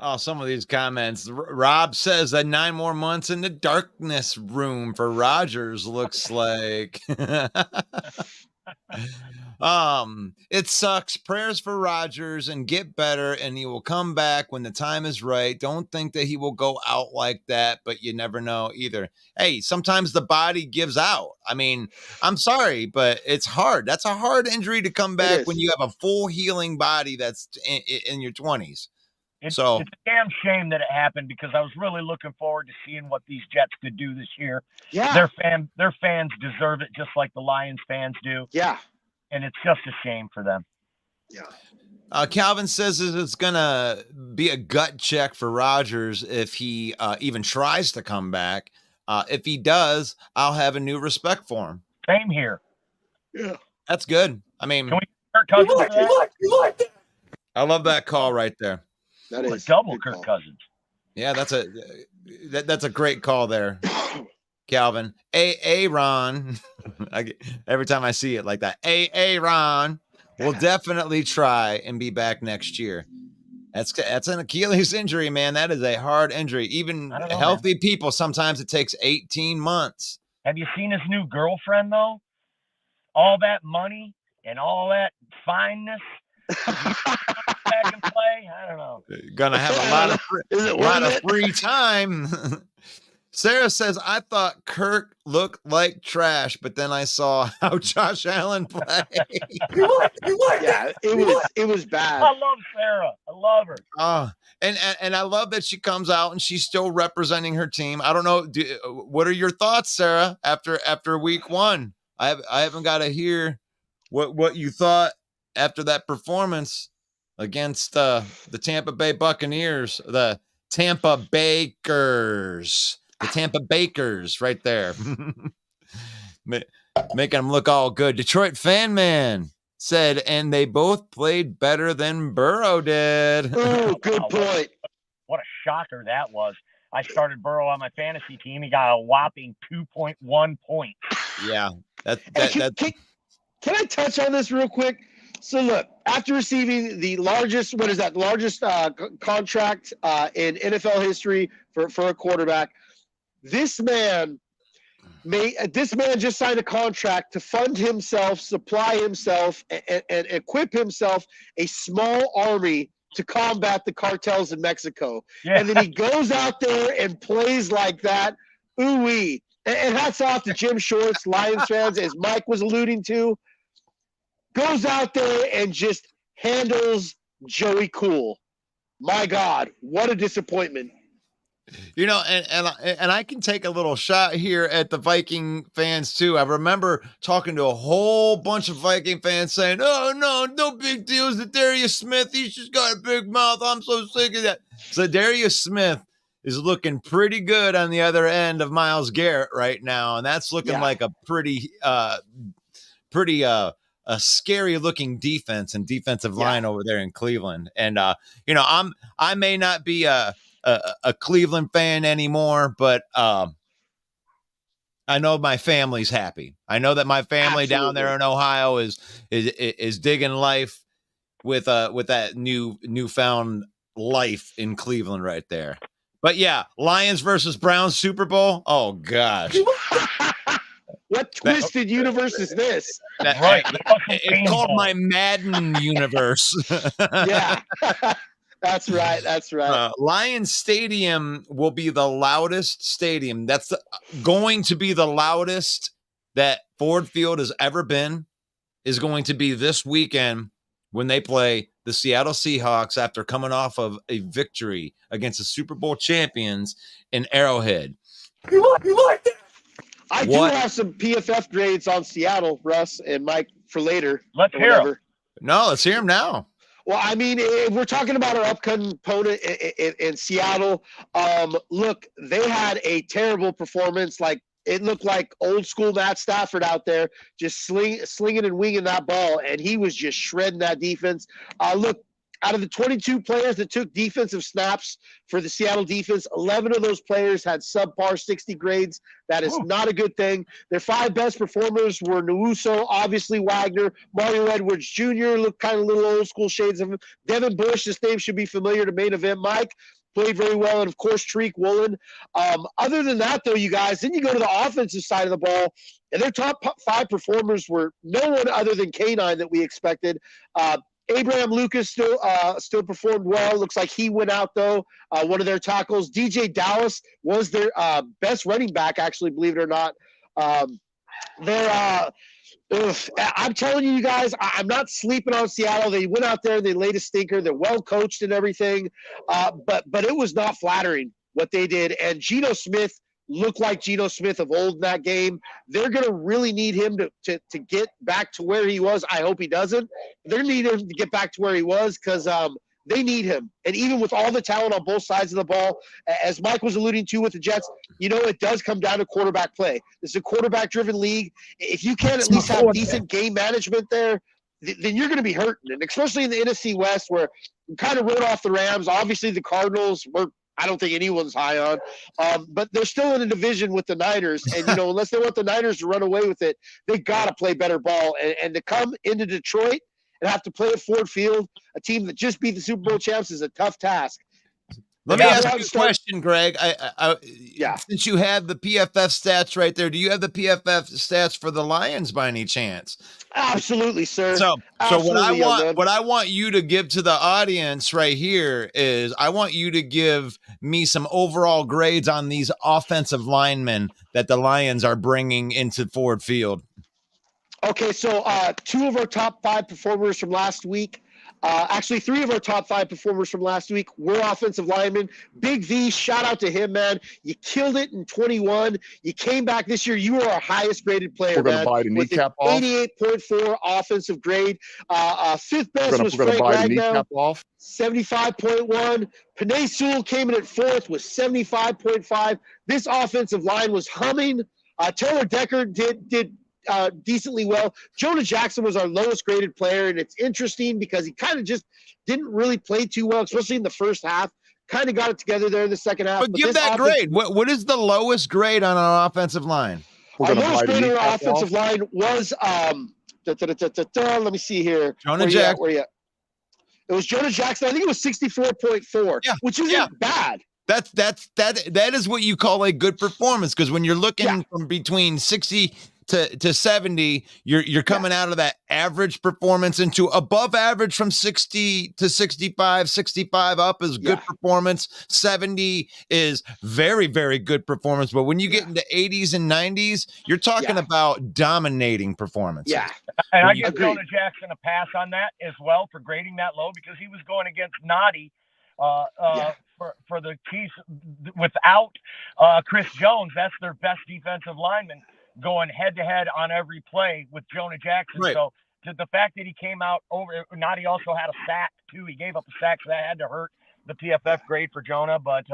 Oh, some of these comments. Rob says that 9 more months in the darkness room for Rodgers looks like. It sucks. Prayers for Rodgers and get better, and he will come back when the time is right. Don't think that he will go out like that, but you never know either. Hey, sometimes the body gives out. I mean, I'm sorry, but it's hard. That's a hard injury to come back when you have a full healing body that's in your 20s. It's a damn shame that it happened, because I was really looking forward to seeing what these Jets could do this year. Yeah. Their fans deserve it just like the Lions fans do. Yeah. And it's just a shame for them. Yeah. Calvin says it's going to be a gut check for Rodgers if he even tries to come back. If he does, I'll have a new respect for him. Same here. Yeah. That's good. I mean, can we Kirk Cousins? You like that? I love that call right there. That is double Kirk Cousins. Yeah, that's a great call there, Calvin. Ron. Every time I see it like that, Ron will definitely try and be back next year. That's an Achilles injury, man. That is a hard injury. Even healthy people, sometimes it takes 18 months. Have you seen his new girlfriend though? All that money and all that fineness. Back and play. I don't know. Gonna have a lot of free time. Sarah says, I thought Kirk looked like trash, but then I saw how Josh Allen played. Yeah, it was bad. I love Sarah. I love her. And I love that she comes out and she's still representing her team. I don't know. What are your thoughts, Sarah, after week 1? I haven't got to hear what you thought after that performance against the Tampa Bay Buccaneers, the Tampa Bakers right there. Making them look all good. Detroit Fan Man said, and they both played better than Burrow did. Oh, good point. What a shocker that was. I started Burrow on my fantasy team. He got a whopping 2.1 points. Yeah. Can I touch on this real quick? So look, after receiving the largest contract in NFL history for a quarterback, this man just signed a contract to fund himself, supply himself, and equip himself a small army to combat the cartels in Mexico. Yeah. And then he goes out there and plays like that. Ooh-wee. And hats off to Jim Shorts, Lions fans, as Mike was alluding to. Goes out there and just handles Joey Cool. My God, what a disappointment. You know, and I can take a little shot here at the Viking fans too. I remember talking to a whole bunch of Viking fans saying, "Oh no big deal. Is Darius Smith? He's just got a big mouth. I'm so sick of that." So Darius Smith is looking pretty good on the other end of Myles Garrett right now, and that's looking like a pretty a scary looking defense and defensive line over there in Cleveland. And you know, I may not be a Cleveland fan anymore, but I know my family's happy. I know that my family down there in Ohio is digging life with that newfound life in Cleveland right there. But yeah, Lions versus Browns Super Bowl. Oh gosh. What twisted universe is this? Right. It's called my Madden universe. Yeah. That's right. Lions Stadium will be the loudest stadium. That's going to be the loudest that Ford Field has ever been, is going to be this weekend when they play the Seattle Seahawks after coming off of a victory against the Super Bowl champions in Arrowhead. You like that? I do have some PFF grades on Seattle, Russ and Mike, for later. Let's hear them. No, let's hear them now. Well, I mean, if we're talking about our upcoming opponent in Seattle, look, they had a terrible performance. Like, it looked like old school Matt Stafford out there, just slinging and winging that ball, and he was just shredding that defense. Look, out of the 22 players that took defensive snaps for the Seattle defense, 11 of those players had subpar 60 grades. That is not a good thing. Their 5 best performers were Nwosu, obviously Wagner, Mario Edwards Jr., looked kind of little old school shades of him. Devin Bush, this name should be familiar to main event Mike, played very well, and of course Tariq Woolen. Other than that, though, you guys, then you go to the offensive side of the ball, and their top 5 performers were no one other than K9 that we expected. Abraham Lucas still performed well. Looks like he went out, though, one of their tackles. DJ Dallas was their best running back, actually, believe it or not. I'm telling you guys, I'm not sleeping on Seattle. They went out there and they laid a stinker. They're well coached and everything, but it was not flattering what they did. And Geno Smith looked like Geno Smith of old in that game. They're going to really need him to get back to where he was. I hope he doesn't. They're going to need him to get back to where he was because they need him. And even with all the talent on both sides of the ball, as Mike was alluding to with the Jets, it does come down to quarterback play. This is a quarterback-driven league. If you can't at least have decent game management there, then you're going to be hurting. And especially in the NFC West where we kind of wrote off the Rams. Obviously, the Cardinals were – I don't think anyone's high on, but they're still in a division with the Niners. And, unless they want the Niners to run away with it, they got to play better ball. And to come into Detroit and have to play at Ford Field, a team that just beat the Super Bowl champs, is a tough task. Let me ask you a question, Greg. Yeah. Since you have the PFF stats right there, do you have the PFF stats for the Lions by any chance? Absolutely, sir. So what I want you to give to the audience right here is I want you to give me some overall grades on these offensive linemen that the Lions are bringing into Ford Field. Okay, so 2 of our top 5 performers from last week. Actually, 3 of our top 5 performers from last week were offensive linemen. Big V, shout out to him, man. You killed it in 21. You came back this year. You were our highest graded player, man. With an 88.4 offensive grade. 5th best was Frank Ragnow, 75.1. Panay Sewell came in at 4th with 75.5. This offensive line was humming. Taylor Decker did decently well. Jonah Jackson was our lowest graded player, and it's interesting because he kind of just didn't really play too well, especially in the first half. Kind of got it together there in the second half. But give that grade. What is the lowest grade on an offensive line? Our lowest grade on our offensive line was let me see here. Jonah Jackson. Where you at? It was Jonah Jackson. I think it was 64.4, which isn't bad. That is what you call a good performance, because when you're looking from between 60 to 70, you're coming out of that average performance into above average from 60 to 65. 65 up is good performance. 70 is very, very good performance. But when you get into 80s and 90s, you're talking about dominating performance. Yeah. And I give Jonah Jackson a pass on that as well for grading that low, because he was going against Noddy for the Chiefs without Chris Jones. That's their best defensive lineman, going head-to-head on every play with Jonah Jackson. Right. So the fact that he came out over – Noddy also had a sack, too. He gave up a sack, so that had to hurt the PFF grade for Jonah. But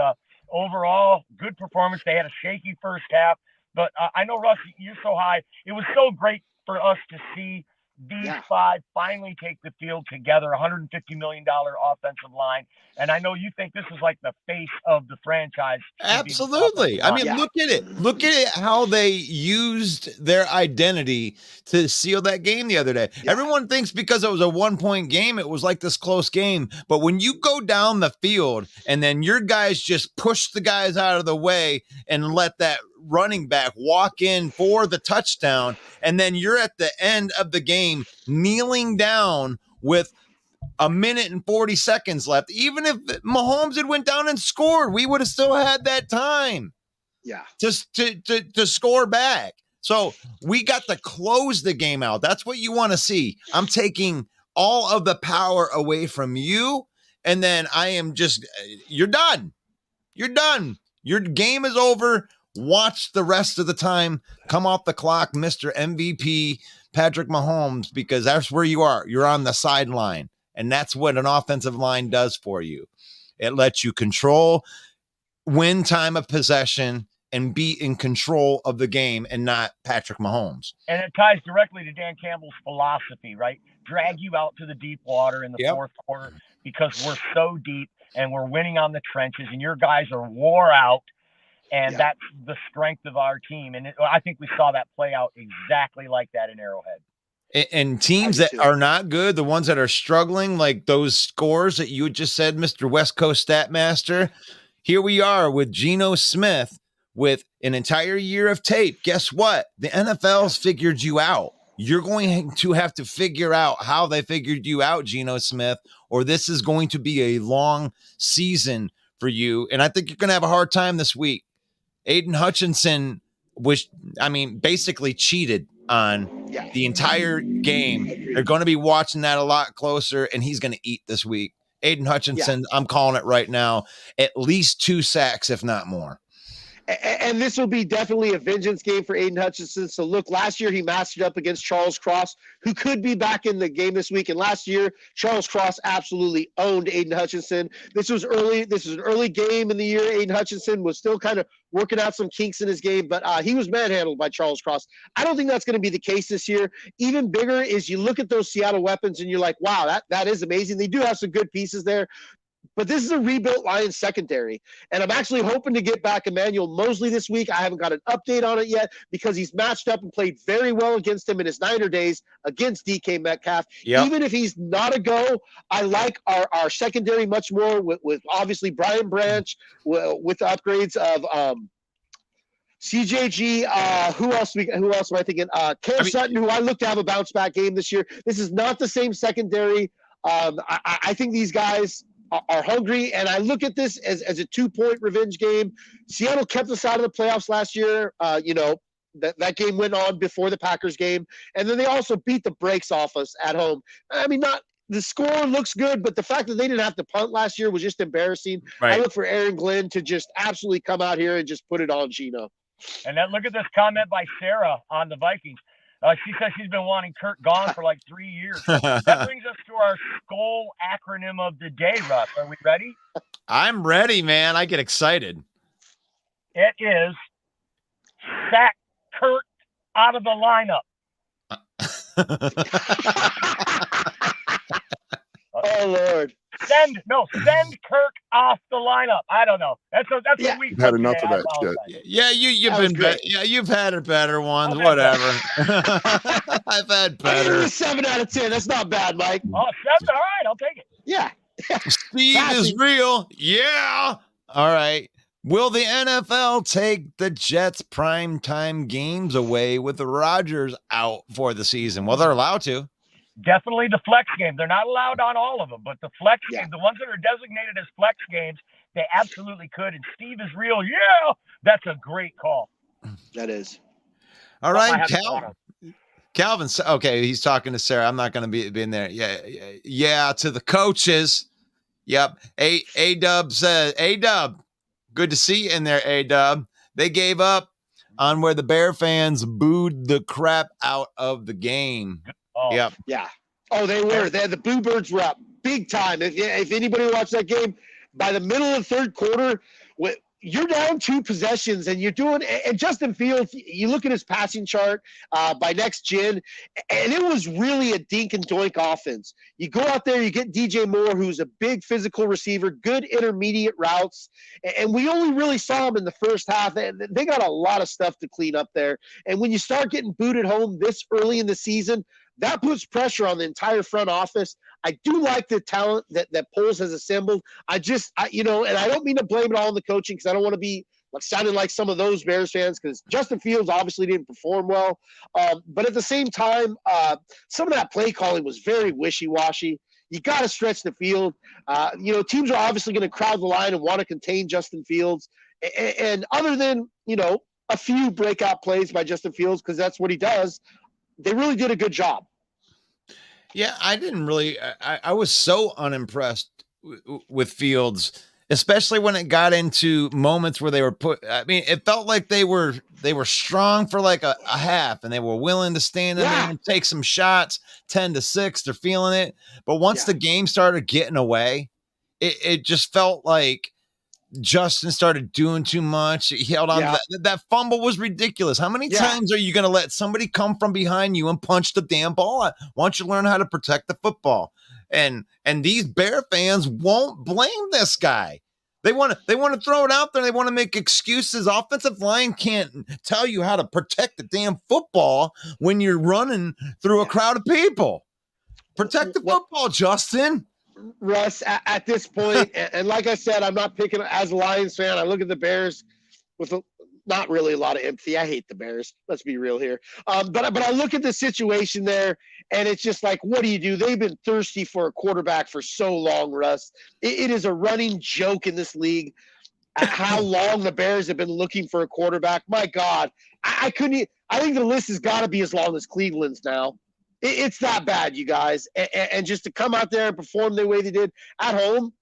overall, good performance. They had a shaky first half. But I know, Russ, you're so high. It was so great for us to see these 5 finally take the field together, $150 million offensive line. And I know you think this is like the face of the franchise. Absolutely. I mean, look at it. Look at it, how they used their identity to seal that game the other day. Yeah. Everyone thinks because it was a 1-point game, it was like this close game. But when you go down the field and then your guys just push the guys out of the way and let that running back walk in for the touchdown, and then you're at the end of the game kneeling down with 1 minute and 40 seconds left. Even if Mahomes had went down and scored, we would have still had that time to score back. So we got to close the game out. That's what you want to see. I'm taking all of the power away from you, and then I am just, you're done. You're done. Your game is over. Watch the rest of the time come off the clock, Mr. MVP Patrick Mahomes, because that's where you are. You're on the sideline. And that's what an offensive line does for you. It lets you control, win time of possession, and be in control of the game and not Patrick Mahomes. And it ties directly to Dan Campbell's philosophy, right? Drag you out to the deep water in the fourth quarter because we're so deep and we're winning on the trenches and your guys are wore out. And that's the strength of our team. And I think we saw that play out exactly like that in Arrowhead. And teams that are not good, the ones that are struggling, like those scores that you just said, Mr. West Coast Statmaster, here we are with Geno Smith with an entire year of tape. Guess what? The NFL's figured you out. You're going to have to figure out how they figured you out, Geno Smith, or this is going to be a long season for you. And I think you're going to have a hard time this week. Aiden Hutchinson basically cheated on the entire game. They're going to be watching that a lot closer, and he's going to eat this week. Aiden Hutchinson, I'm calling it right now, at least 2 sacks, if not more. And this will be definitely a vengeance game for Aiden Hutchinson. So look, last year he matched up against Charles Cross, who could be back in the game this week. And last year, Charles Cross absolutely owned Aiden Hutchinson. This was early. This was an early game in the year. Aiden Hutchinson was still kind of working out some kinks in his game, but he was manhandled by Charles Cross. I don't think that's going to be the case this year. Even bigger is you look at those Seattle weapons and you're like, wow, that is amazing. They do have some good pieces there. But this is a rebuilt Lions secondary. And I'm actually hoping to get back Emmanuel Mosley this week. I haven't got an update on it yet because he's matched up and played very well against him in his Niner days against DK Metcalf. Yep. Even if he's not a go, I like our secondary much more with obviously Brian Branch, with the upgrades of CJG. Who else am I thinking? Sutton, who I look to have a bounce back game this year. This is not the same secondary. I think these guys are hungry, and I look at this as a 2-point revenge game. Seattle kept us out of the playoffs last year. That game went on before the Packers game, and then they also beat the brakes off us at home. I mean, not the score looks good, but the fact that they didn't have to punt last year was just embarrassing. Right. I look for Aaron Glenn to just absolutely come out here and just put it on Geno. And then look at this comment by Sarah on the Vikings. She says she's been wanting Kurt gone for like 3 years. That brings us to our SKOL acronym of the day, Russ. Are we ready? I'm ready, man. I get excited. It is sack Kurt out of the lineup. Oh, Lord. Send Kirk off the lineup. I don't know. That's a week. You've had enough of that shit. Yeah, you've had better ones. Whatever. I've had better. A 7 out of 10. That's not bad, Mike. Oh, 7. All right, I'll take it. Yeah. Steve is real. Yeah. All right. Will the NFL take the Jets primetime games away with the Rodgers out for the season? Well, they're allowed to. Definitely the flex game. They're not allowed on all of them, but the flex game, the ones that are designated as flex games, they absolutely could. And Steve is real. Yeah, that's a great call. That is. All right, Calvin. Okay, he's talking to Sarah. I'm not going to be in there. Yeah. To the coaches. Yep. A-Dub says, A-Dub, good to see you in there, A-Dub. They gave up on where the Bear fans booed the crap out of the game. Oh. Yep. Yeah. Oh, they were. The Boo Birds were up big time. If anybody watched that game, by the middle of the third quarter, you're down 2 possessions, and you're doing. And Justin Fields, you look at his passing chart by next gen, and it was really a dink and doink offense. You go out there, you get DJ Moore, who's a big physical receiver, good intermediate routes, and we only really saw him in the first half. They got a lot of stuff to clean up there. And when you start getting booed at home this early in the season, that puts pressure on the entire front office. I do like the talent that Poles has assembled. And I don't mean to blame it all on the coaching because I don't want to be sounding like some of those Bears fans because Justin Fields obviously didn't perform well. But at the same time, some of that play calling was very wishy-washy. You got to stretch the field. Teams are obviously going to crowd the line and want to contain Justin Fields. And other than, a few breakout plays by Justin Fields because that's what he does, they really did a good job. Yeah, I didn't really. I was so unimpressed with Fields especially when it got into moments where they were it felt like they were strong for like a half, and they were willing to stand in there and take some shots. 10-6, they're feeling it. But once the game started getting away, it just felt like Justin started doing too much. He held on to that fumble was ridiculous. How many times are you going to let somebody come from behind you and punch the damn ball out? Why don't you learn how to protect the football? And these Bear fans won't blame this guy. They want to throw it out there. They want to make excuses. Offensive line can't tell you how to protect the damn football when you're running through a crowd of people. Protect the football, Justin. Russ, at this point, and like I said, I'm not picking as a Lions fan. I look at the Bears with not really a lot of empathy. I hate the Bears. Let's be real here. But I look at the situation there, and it's just like, what do you do? They've been thirsty for a quarterback for so long, Russ. It is a running joke in this league how long the Bears have been looking for a quarterback. My God, I couldn't. I think the list has got to be as long as Cleveland's now. It's that bad, you guys. And just to come out there and perform the way they did at home,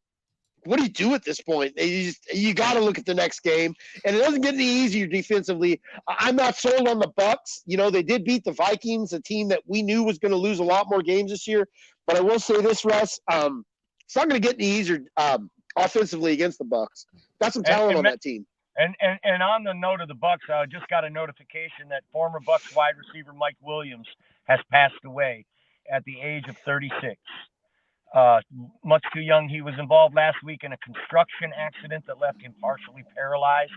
what do you do at this point? You got to look at the next game, and it doesn't get any easier defensively. I'm not sold on the Bucs. You know, they did beat the Vikings, a team that we knew was going to lose a lot more games this year. But I will say this, Russ, it's not going to get any easier offensively against the Bucs. Got some talent on that team. And on the note of the Bucs, I just got a notification that former Bucs wide receiver Mike Williams has passed away at the age of 36. Much too young. He was involved last week in a construction accident that left him partially paralyzed,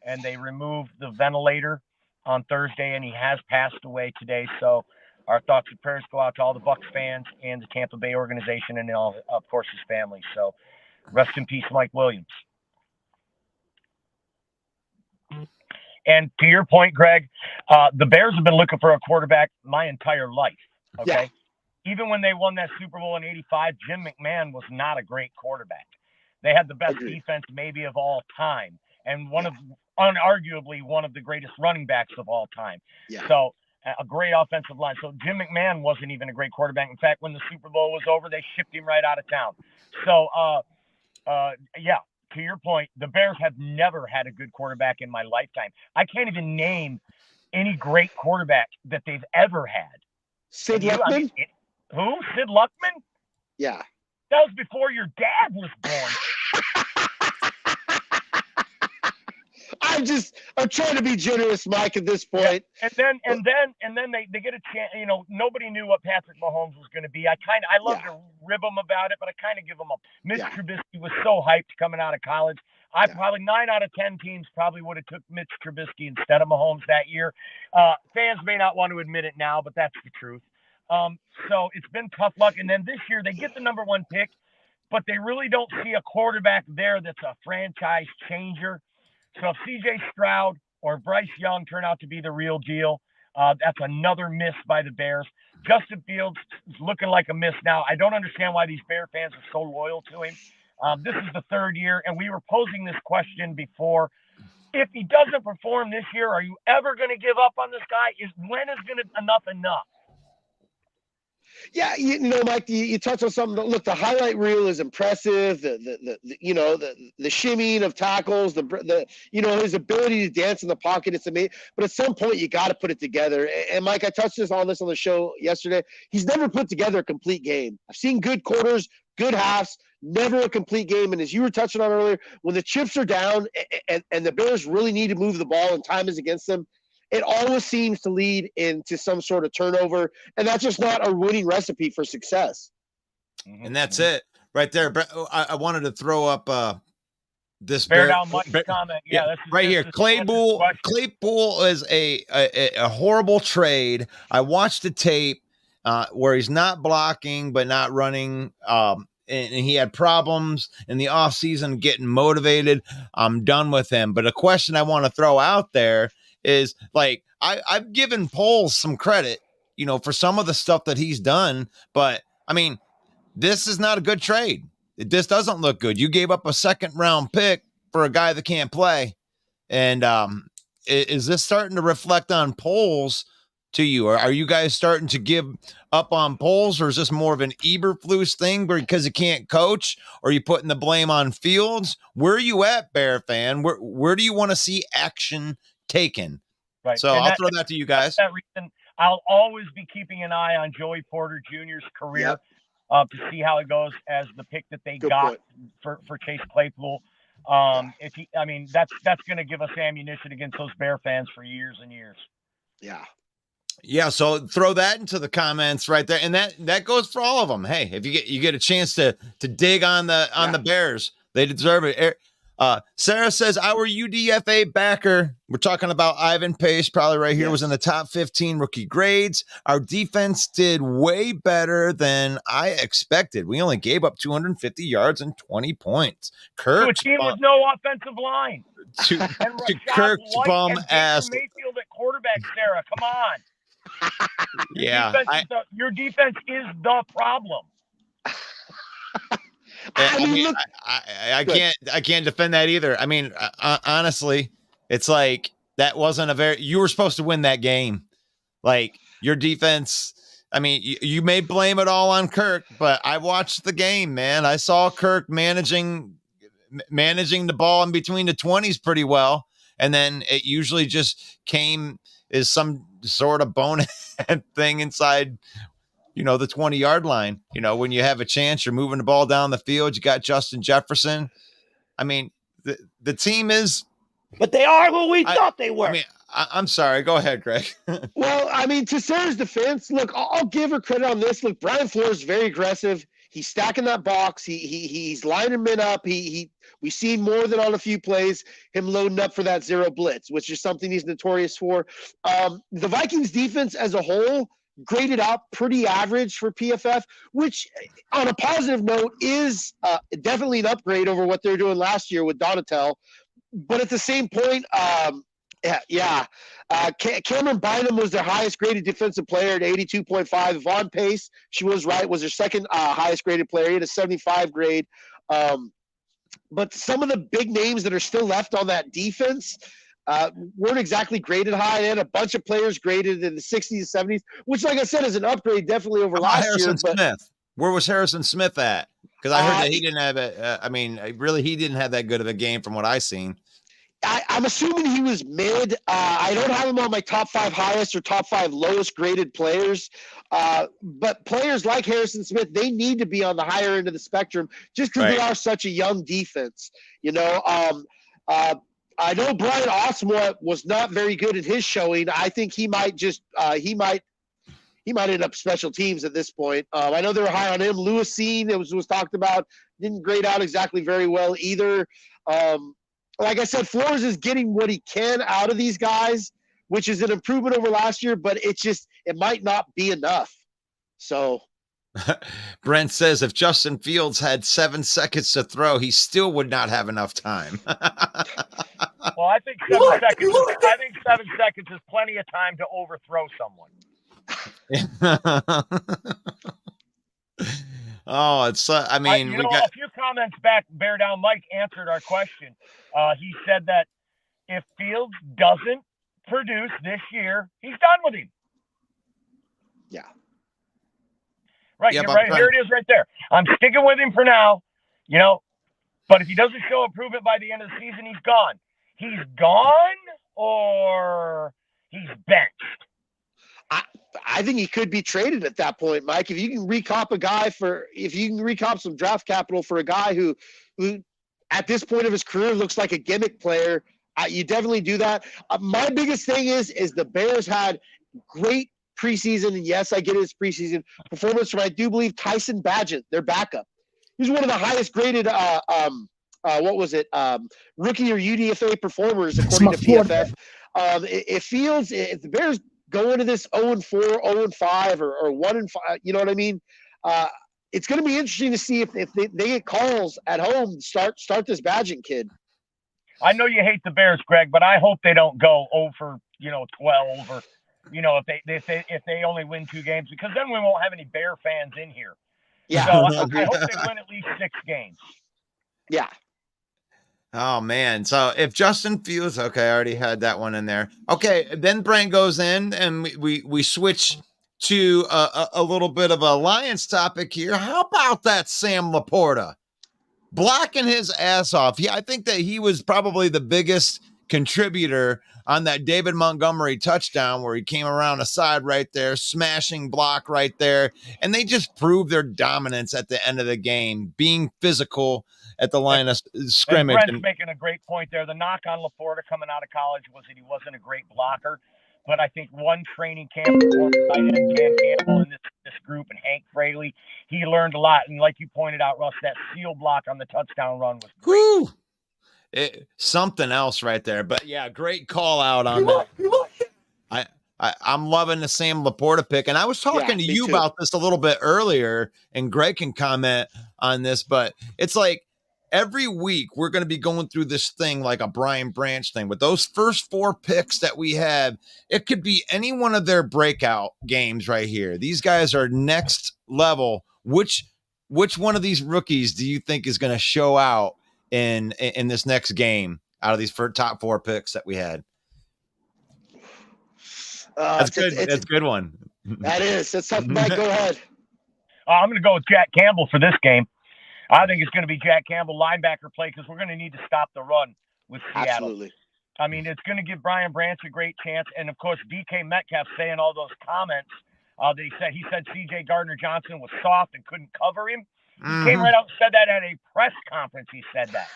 and they removed the ventilator on Thursday, and he has passed away today. So our thoughts and prayers go out to all the Bucs fans and the Tampa Bay organization and, all, of course, his family. So rest in peace, Mike Williams. And to your point, Greg, the Bears have been looking for a quarterback my entire life. Okay. Yeah. Even when they won that Super Bowl in '85, Jim McMahon was not a great quarterback. They had the best defense maybe of all time, and unarguably one of the greatest running backs of all time. Yeah. So a great offensive line. So Jim McMahon wasn't even a great quarterback. In fact, when the Super Bowl was over, they shipped him right out of town. So, to your point, the Bears have never had a good quarterback in my lifetime. I can't even name any great quarterback that they've ever had. Sid Luckman? Who? Sid Luckman? Yeah. That was before your dad was born. I'm trying to be generous, Mike, at this point. Yeah. And then they get a chance. You know, nobody knew what Patrick Mahomes was going to be. I love to rib him about it, but I kind of give him up. Mitch Trubisky was so hyped coming out of college. Probably 9 out of 10 teams probably would have took Mitch Trubisky instead of Mahomes that year. Fans may not want to admit it now, but that's the truth. So it's been tough luck. And then this year they get the number 1 pick, but they really don't see a quarterback there that's a franchise changer. So if C.J. Stroud or Bryce Young turn out to be the real deal, that's another miss by the Bears. Justin Fields is looking like a miss now. I don't understand why these Bear fans are so loyal to him. This is the 3rd year, and we were posing this question before. If he doesn't perform this year, are you ever going to give up on this guy? When is enough? Yeah, Mike, you touched on something. Look, the highlight reel is impressive. The shimmying of tackles, his ability to dance in the pocket, it's amazing. But at some point, you got to put it together. And Mike, I touched on this on the show yesterday. He's never put together a complete game. I've seen good quarters, good halves, never a complete game. And as you were touching on earlier, when the chips are down and the Bears really need to move the ball and time is against them, it always seems to lead into some sort of turnover, and that's just not a winning recipe for success. And that's it right there. I wanted to throw up this Bear down Mike's comment. Yeah, right here. Claypool is a horrible trade. I watched the tape where he's not blocking but not running. And he had problems in the offseason getting motivated. I'm done with him. But a question I want to throw out there is, like, I've given Poles some credit, for some of the stuff that he's done. But, I mean, this is not a good trade. This doesn't look good. You gave up a 2nd-round pick for a guy that can't play. And is this starting to reflect on Poles to you? Or are you guys starting to give up on Poles, or is this more of an Eberflus thing because he can't coach? Or are you putting the blame on Fields? Where are you at, Bear fan? Where do you want to see action taken? Right. So I'll throw that to you guys. That's that reason I'll always be keeping an eye on Joey Porter Jr.'s career to see how it goes as the pick that they got for Chase Claypool. That's going to give us ammunition against those Bear fans for years and years. Yeah, so throw that into the comments right there, and that goes for all of them. Hey, if you get a chance to dig on the Bears, they deserve it. Sarah says, our UDFA backer, we're talking about Ivan Pace, probably right here, was in the top 15 rookie grades. Our defense did way better than I expected. We only gave up 250 yards and 20 points. To a team with no offensive line. To Kirk's bum ass. Mayfield at quarterback, Sarah, come on. Your defense is the problem. I can't defend that either. I mean, honestly, it's like that wasn't you were supposed to win that game. Like your defense. I mean, you may blame it all on Kirk, but I watched the game, man. I saw Kirk managing the ball in between the 20s pretty well. And then it usually just came as some sort of bonehead thing inside, the 20-yard line. When you have a chance, you're moving the ball down the field. You got Justin Jefferson. I mean, the team is. But they are who we thought they were. I mean, I'm sorry. Go ahead, Greg. Well, I mean, to Sarah's defense, look, I'll give her credit on this. Look, Brian Flores is very aggressive. He's stacking that box. He's lining men up. We see more than on a few plays him loading up for that zero blitz, which is something he's notorious for. The Vikings defense as a whole graded out pretty average for PFF, which on a positive note is definitely an upgrade over what they were doing last year with Donatel. But at the same point, Cameron Bynum was their highest graded defensive player at 82.5. Vaughn Pace, she was right, was their second highest graded player. He had a 75 grade. But some of the big names that are still left on that defense weren't exactly graded high. They had a bunch of players graded in the 60s, 70s, which, like I said, is an upgrade definitely over last Harrison year. Smith. Where was Harrison Smith at? Because I heard that he didn't have he didn't have that good of a game from what I seen. I'm assuming he was mid. I don't have him on my top 5 highest or top 5 lowest graded players. But players like Harrison Smith, they need to be on the higher end of the spectrum just because they are such a young defense. I know Brian Osmore was not very good at his showing. I think he might just he might end up special teams at this point. I know they were high on him. Lewis Seen, it was talked about, didn't grade out exactly very well either. Like I said, Flores is getting what he can out of these guys, which is an improvement over last year, but it might not be enough. So Brent says if Justin Fields had 7 seconds to throw, he still would not have enough time. Well, I think 7 seconds is plenty of time to overthrow someone. Oh, it's a few comments back, Bear Down Mike answered our question. He said that if Fields doesn't produce this year, he's done with him. Yeah. Right. Yeah, you're right. Here it is right there. I'm sticking with him for now, but if he doesn't show improvement by the end of the season, he's gone. He's gone or he's benched. I think he could be traded at that point, Mike. If you can recop some draft capital for a guy who at this point of his career looks like a gimmick player, you definitely do that. My biggest thing is the Bears had great preseason, and yes, I get his preseason performance from, I do believe, Tyson Bagent, their backup. He's one of the highest graded rookie or UDFA performers according to PFF. If the Bears go into this 0-4, 0-5, or 1-5, you know what I mean? It's going to be interesting to see if they get calls at home. Start this Bagent kid. I know you hate the Bears, Greg, but I hope they don't go 0-12, or if they only win 2 games, because then we won't have any Bear fans in here. Yeah, so I hope they win at least 6 games. Yeah. Oh man. So if Justin Fields, okay, I already had that one in there. Okay, then Brent goes in and we switch to a little bit of a Lions topic here. How about that Sam Laporta blocking his ass off? I think that he was probably the biggest contributor on that David Montgomery touchdown where he came around the side right there, smashing block right there. And they just proved their dominance at the end of the game, being physical at the line of scrimmage. And Brent's making a great point there. The knock on Laporta coming out of college was that he wasn't a great blocker. But I think one training camp, tight end Dan Campbell and this group and Hank Fraley, he learned a lot. And like you pointed out, Russ, that seal block on the touchdown run was great. Something else right there. But yeah, great call out on that. I'm loving the Sam Laporta pick. And I was talking to you about this a little bit earlier, and Greg can comment on this, but it's like every week we're going to be going through this thing like a Brian Branch thing. With those first 4 picks that we have, it could be any one of their breakout games right here. These guys are next level. Which one of these rookies do you think is going to show out in this next game out of these top 4 picks that we had? That's good. That's a good one. That is. That's tough. Mike, go ahead. I'm going to go with Jack Campbell for this game. I think it's going to be Jack Campbell linebacker play because we're going to need to stop the run with Seattle. Absolutely. I mean, it's going to give Brian Branch a great chance. And, of course, DK Metcalf saying all those comments. He said C.J. Gardner-Johnson was soft and couldn't cover him. He came right out and said that at a press conference. He said that.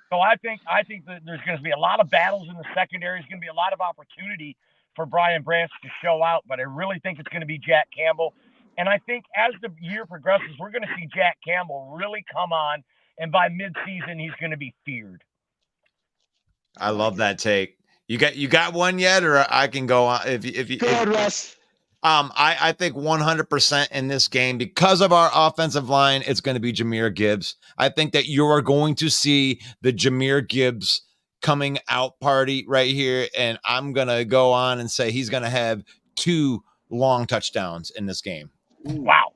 So I think that there's going to be a lot of battles in the secondary. There's going to be a lot of opportunity for Brian Branch to show out. But I really think it's going to be Jack Campbell. And I think as the year progresses, we're going to see Jack Campbell really come on, and by midseason, he's going to be feared. I love that take. You got one yet, or I can go on if you go ahead, Russ. I think 100% in this game, because of our offensive line, it's going to be Jahmyr Gibbs. I think that you are going to see the Jahmyr Gibbs coming out party right here, and I'm going to go on and say he's going to have 2 long touchdowns in this game. Wow.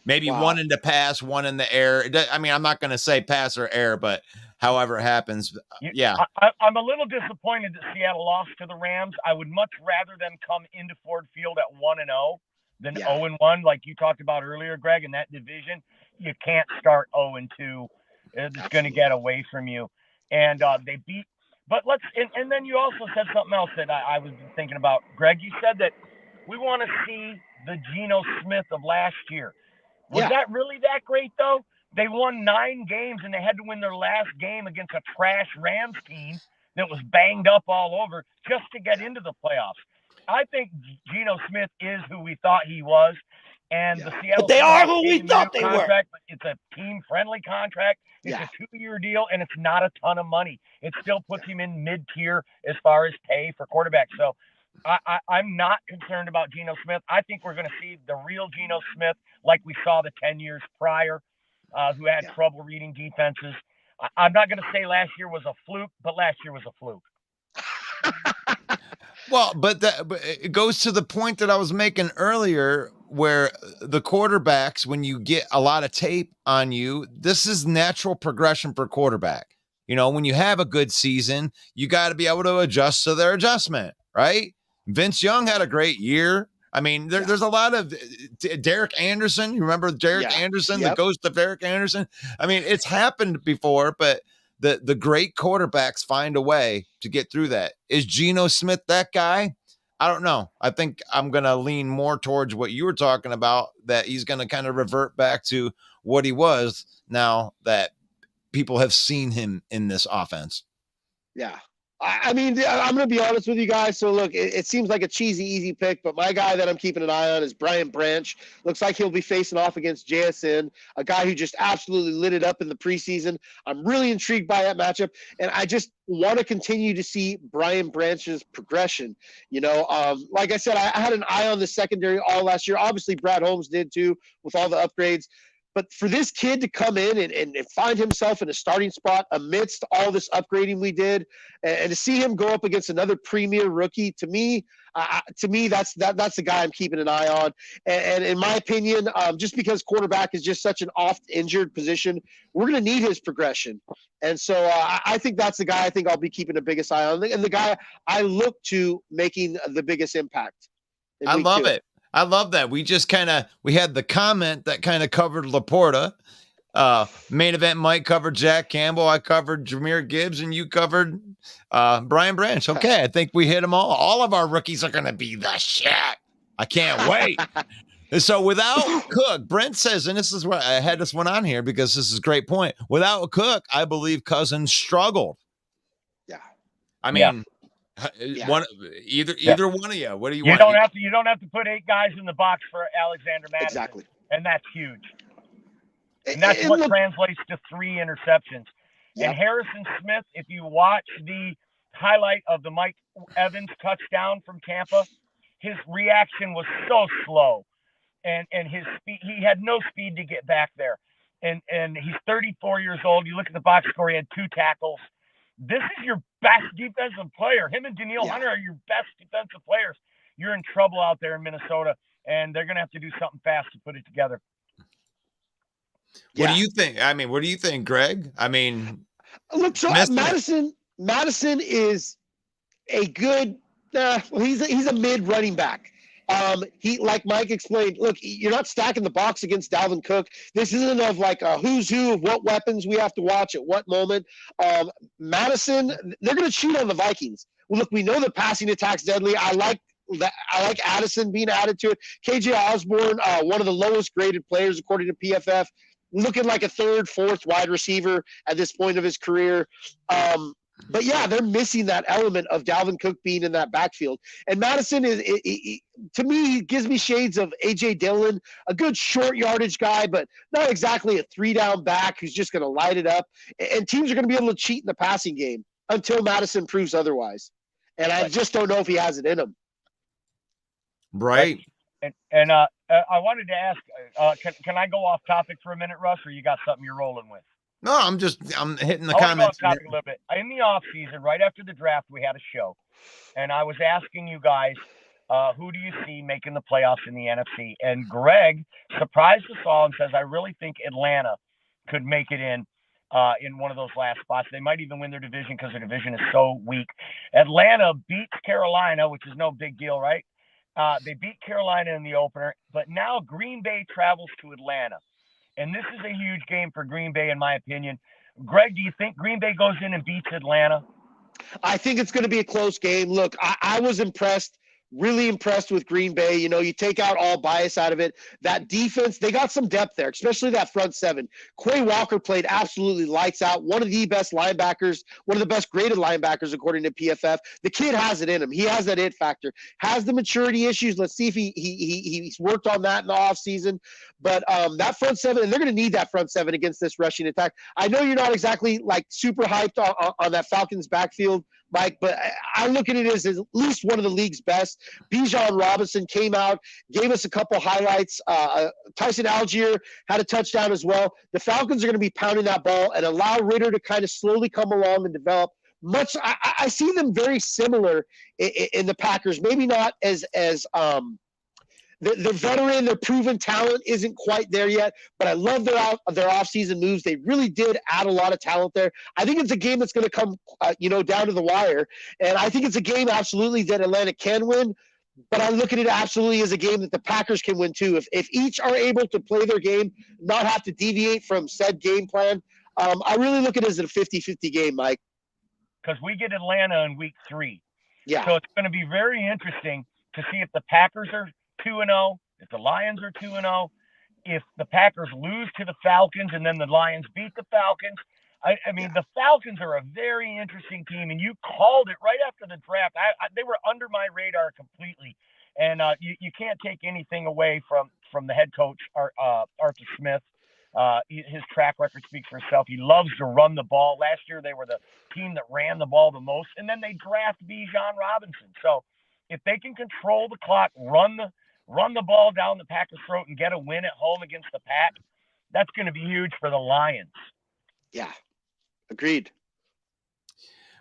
Maybe one in the pass, one in the air. I mean, I'm not going to say pass or air, but however it happens. Yeah. I'm a little disappointed that Seattle lost to the Rams. I would much rather them come into Ford Field at 1-0 than 0-1, like you talked about earlier, Greg, in that division. You can't start 0-2. It's going to get away from you. And they beat. But and then you also said something else that I was thinking about. Greg, you said that we want to see the Geno Smith of last year. Was that really that great, though? They won 9 games, and they had to win their last game against a trash Rams team that was banged up all over just to get into the playoffs. I think Geno Smith is who we thought he was, and the Seattle. But they are who we thought they were. It's a team-friendly contract. It's a 2-year deal, and it's not a ton of money. It still puts him in mid-tier as far as pay for quarterbacks. So I'm not concerned about Geno Smith. I think we're going to see the real Geno Smith like we saw the 10 years prior, who had trouble reading defenses. I'm not going to say last year was a fluke, but last year was a fluke. Well, but it goes to the point that I was making earlier, where the quarterbacks, when you get a lot of tape on you, this is natural progression for quarterback. You know, when you have a good season, you got to be able to adjust to their adjustment, right? Vince Young had a great year. I mean, there's a lot of Derek Anderson. You remember Derek Anderson, the ghost of Derek Anderson? I mean, it's happened before, but the great quarterbacks find a way to get through that. Is Geno Smith that guy? I don't know. I think I'm going to lean more towards what you were talking about, that he's going to kind of revert back to what he was now that people have seen him in this offense. Yeah. I mean, I'm going to be honest with you guys. So, look, it seems like a cheesy, easy pick, but my guy that I'm keeping an eye on is Brian Branch. Looks like he'll be facing off against JSN, a guy who just absolutely lit it up in the preseason. I'm really intrigued by that matchup, and I just want to continue to see Brian Branch's progression. You know, like I said, I had an eye on the secondary all last year. Obviously, Brad Holmes did too with all the upgrades. But for this kid to come in and find himself in a starting spot amidst all this upgrading we did, and to see him go up against another premier rookie, to me, that's the guy I'm keeping an eye on. And in my opinion, just because quarterback is just such an oft injured position, we're going to need his progression. And so I think that's the guy I think I'll be keeping the biggest eye on, and the guy I look to making the biggest impact. I love it. I love that. We had the comment that kind of covered Laporta. Main event Mike covered Jack Campbell. I covered Jahmyr Gibbs, and you covered Brian Branch. Okay, I think we hit them all. All of our rookies are going to be the shit. I can't wait. So without Cook, Brent says, and this is where I had this one on here because this is a great point. Without Cook, I believe Cousins struggled. Yeah. I mean, one either one of you. What do you want? You don't have to put 8 guys in the box for Alexander Madison. Exactly. And that's huge. And that's what translates to 3 interceptions. Yep. And Harrison Smith, if you watch the highlight of the Mike Evans touchdown from Tampa, his reaction was so slow. And his speed, he had no speed to get back there. And he's 34 years old. You look at the box score, he had 2 tackles. This is your best defensive player. Him and Danielle Hunter are your best defensive players. You're in trouble out there in Minnesota, and they're going to have to do something fast to put it together. What do you think? I mean, what do you think, Greg? I mean, look, so Madison is a good. He's a mid running back. He, like Mike explained, look, you're not stacking the box against Dalvin Cook. This isn't of like a who's who of what weapons we have to watch at what moment. Madison, they're going to cheat on the Vikings. Well, look, we know the passing attack's deadly. I like Addison being added to it. KJ Osborne, one of the lowest graded players according to PFF, looking like a 3rd, 4th wide receiver at this point of his career. But yeah, they're missing that element of Dalvin Cook being in that backfield. And Madison to me, he gives me shades of A.J. Dillon, a good short yardage guy, but not exactly a 3-down back who's just going to light it up. And teams are going to be able to cheat in the passing game until Madison proves otherwise. And I just don't know if he has it in him. Right. And I wanted to ask, can I go off topic for a minute, Russ, or you got something you're rolling with? No, I'm hitting the comments. I want to go off topic a little bit. In the off season, right after the draft, we had a show, and I was asking you guys, who do you see making the playoffs in the NFC? And Greg surprised us all and says, I really think Atlanta could make it in one of those last spots. They might even win their division because their division is so weak. Atlanta beats Carolina, which is no big deal, right? They beat Carolina in the opener, but now Green Bay travels to Atlanta. And this is a huge game for Green Bay, in my opinion. Greg, do you think Green Bay goes in and beats Atlanta? I think it's going to be a close game. Look, I was impressed really impressed with Green Bay. You know, you take out all bias out of it. That defense, they got some depth there, especially that front seven. Quay Walker played absolutely lights out. One of the best linebackers, one of the best graded linebackers, according to PFF. The kid has it in him. He has that it factor. Has the maturity issues. Let's see if he's worked on that in the offseason. But that front seven, and they're going to need that front seven against this rushing attack. I know you're not exactly like super hyped on that Falcons backfield, Mike, but I look at it as at least one of the league's best. Bijan Robinson came out, gave us a couple highlights. Tyson Algier had a touchdown as well. The Falcons are going to be pounding that ball and allow Ritter to kind of slowly come along and develop. I see them very similar in the Packers. Maybe not as the veteran, their proven talent isn't quite there yet, but I love their offseason moves. They really did add a lot of talent there. I think it's a game that's going to come, down to the wire, and I think it's a game absolutely that Atlanta can win. But I look at it absolutely as a game that the Packers can win too. If each are able to play their game, not have to deviate from said game plan, I really look at it as a 50-50 game, Mike. Because we get Atlanta in week 3. Yeah. So it's going to be very interesting to see if the Packers are 2-0, if the Lions are 2-0, if the Packers lose to the Falcons and then the Lions beat the Falcons. I mean, the Falcons are a very interesting team, and you called it right after the draft. They were under my radar completely, and you can't take anything away from the head coach, Arthur Smith. His track record speaks for itself. He loves to run the ball. Last year, they were the team that ran the ball the most, and then they draft Bijan Robinson. So if they can control the clock, run the ball down the Packers' throat and get a win at home against the Pack, That's going to be huge for the Lions. Yeah, agreed.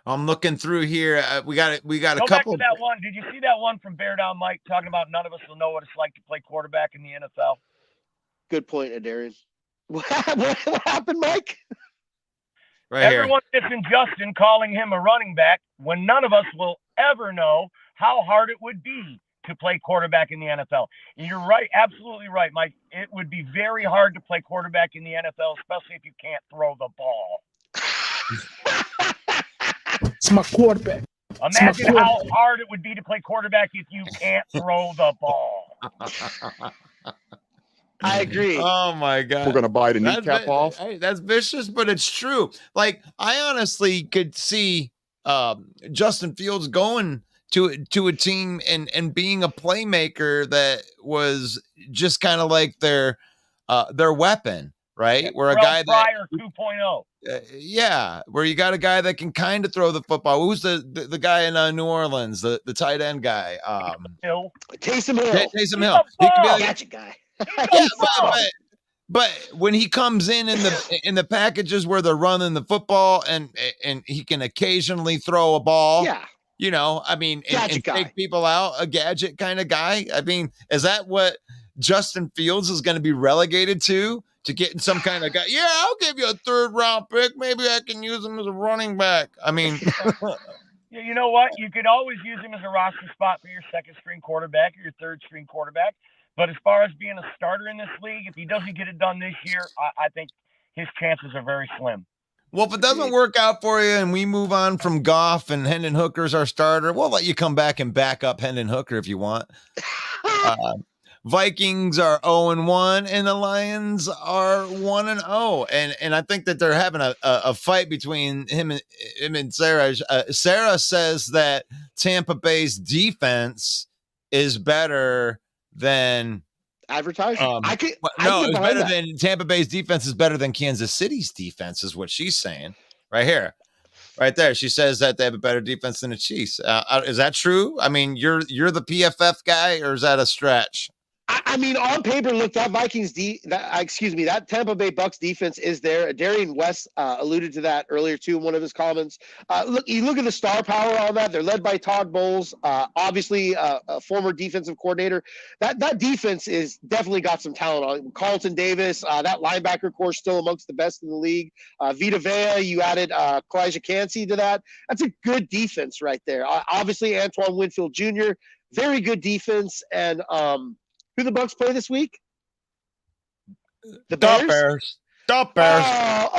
I'm looking through here. We got a Go couple. back to that one. Did you see that one from Bear Down Mike talking about none of us will know what it's like to play quarterback in the NFL? Good point, Adarian. What happened, Mike? Right Everyone dissing Justin, calling him a running back, when none of us will ever know how hard it would be to play quarterback in the NFL. And you're right, absolutely right, Mike. It would be very hard to play quarterback in the NFL, especially if you can't throw the ball. It's my quarterback. Imagine how hard it would be to play quarterback if you can't throw the ball. I agree. Oh my God. We're going to buy the kneecap off. Hey, that's vicious, but it's true. Like, I honestly could see Justin Fields going to a team and being a playmaker that was just kind of like their weapon, right? Where a guy Pryor 2.0. Yeah, where you got a guy that can kind of throw the football. Who's the guy in New Orleans, the tight end guy? Taysom Hill. Taysom Hill. He could be like, gotcha guy. Yeah, but when he comes in the packages where they're running the football and he can occasionally throw a ball, yeah, you know, I mean, and take people out, a gadget kind of guy. I mean, is that what Justin Fields is going to be relegated to getting some kind of guy? Yeah, I'll give you a 3rd round pick. Maybe I can use him as a running back. I mean, you know what? You could always use him as a roster spot for your 2nd string quarterback or your 3rd string quarterback. But as far as being a starter in this league, if he doesn't get it done this year, I think his chances are very slim. Well, if it doesn't work out for you and we move on from Goff and Hendon Hooker's our starter, we'll let you come back and back up Hendon Hooker if you want. Vikings are 0-1 and the Lions are 1-0. And I think that they're having a fight between him and Sarah. Sarah says that Tampa Bay's defense is better than advertising. It's better than Tampa Bay's defense is better than Kansas City's defense, is what she's saying right here, right there. She says that they have a better defense than the Chiefs. Is that true? I mean, you're the PFF guy, or is that a stretch? I mean, on paper, look, that that Tampa Bay Bucks defense is there. Darian West alluded to that earlier too in one of his comments. You look at the star power on that. They're led by Todd Bowles, obviously a former defensive coordinator. That defense is definitely got some talent on it. Carlton Davis, that linebacker core still amongst the best in the league. Vita Vea, you added Kalijah Cansey to that. That's a good defense right there. Obviously, Antoine Winfield Jr., very good defense. And who the Bucks play this week? The Bears. The Bears. Oh,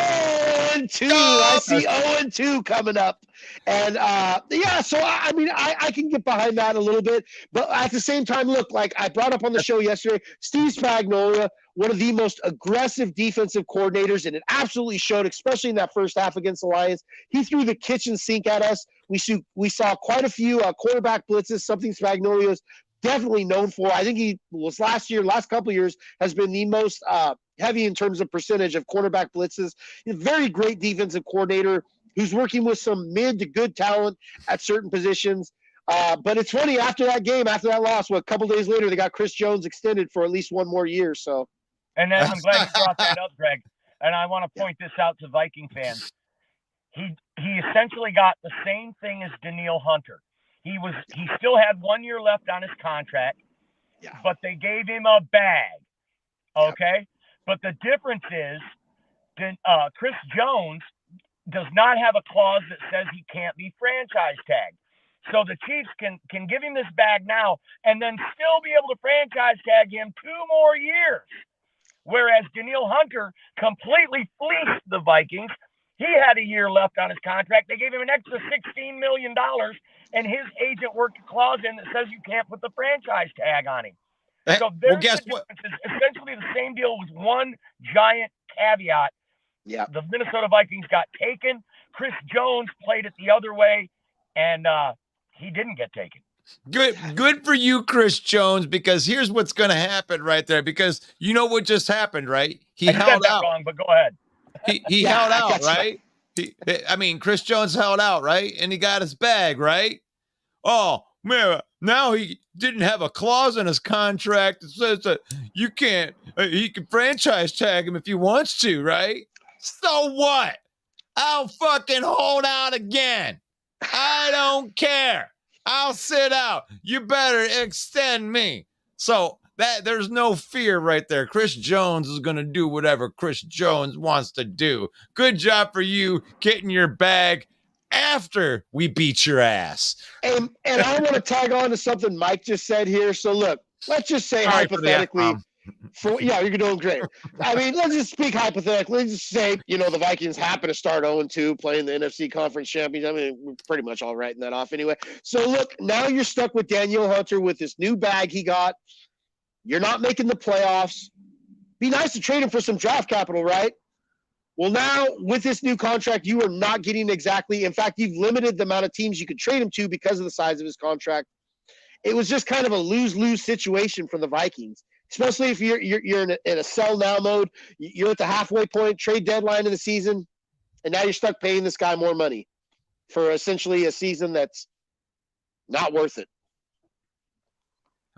0-2. I see 0-2 coming up. And so I mean, I can get behind that a little bit. But at the same time, look, like I brought up on the show yesterday, Steve Spagnuolo, one of the most aggressive defensive coordinators, and it absolutely showed, especially in that first half against the Lions. He threw the kitchen sink at us. We saw quite a few quarterback blitzes, something Spagnuolo's definitely known for. I think he was last couple of years, has been the most heavy in terms of percentage of quarterback blitzes. He's a very great defensive coordinator who's working with some mid to good talent at certain positions. But it's funny, after that loss, a couple days later, they got Chris Jones extended for at least one more year. So, and then I'm glad you brought that up, Greg. And I want to point this out to Viking fans. He essentially got the same thing as Danielle Hunter. He still had 1 year left on his contract, but they gave him a bag. Okay. But the difference is Chris Jones does not have a clause that says he can't be franchise tagged. So the Chiefs can give him this bag now and then still be able to franchise tag him 2 more years. Whereas Danielle Hunter completely fleeced the Vikings. He had a year left on his contract. They gave him an extra $16 million, and his agent worked a clause in that says you can't put the franchise tag on him. So guess what? It's essentially the same deal with one giant caveat. Yeah. The Minnesota Vikings got taken. Chris Jones played it the other way, and he didn't get taken. Good for you, Chris Jones, because here's what's going to happen right there, because you know what just happened, right? He held out. Wrong, but go ahead. He held out, right? Chris Jones held out, right? And he got his bag, right? Oh, man, now he didn't have a clause in his contract that says that you can't You can franchise tag him if you wants to, right? So what? I'll fucking hold out again. I don't care. I'll sit out. You better extend me. So that there's no fear right there. Chris Jones is going to do whatever Chris Jones wants to do. Good job for you getting your bag after we beat your ass. And I want to tag on to something Mike just said here. So look, let's just say hypothetically, you're doing great. I mean, let's just speak hypothetically. Let's just say, the Vikings happen to start 0-2 playing the NFC Conference Championship. I mean, we're pretty much all writing that off anyway. So look, now you're stuck with Daniel Hunter with this new bag he got. You're not making the playoffs. Be nice to trade him for some draft capital, right? Well, now with this new contract, you are not getting exactly. In fact, you've limited the amount of teams you could trade him to because of the size of his contract. It was just kind of a lose-lose situation for the Vikings, especially if you're in a sell now mode. You're at the halfway point, trade deadline of the season, and now you're stuck paying this guy more money for essentially a season that's not worth it.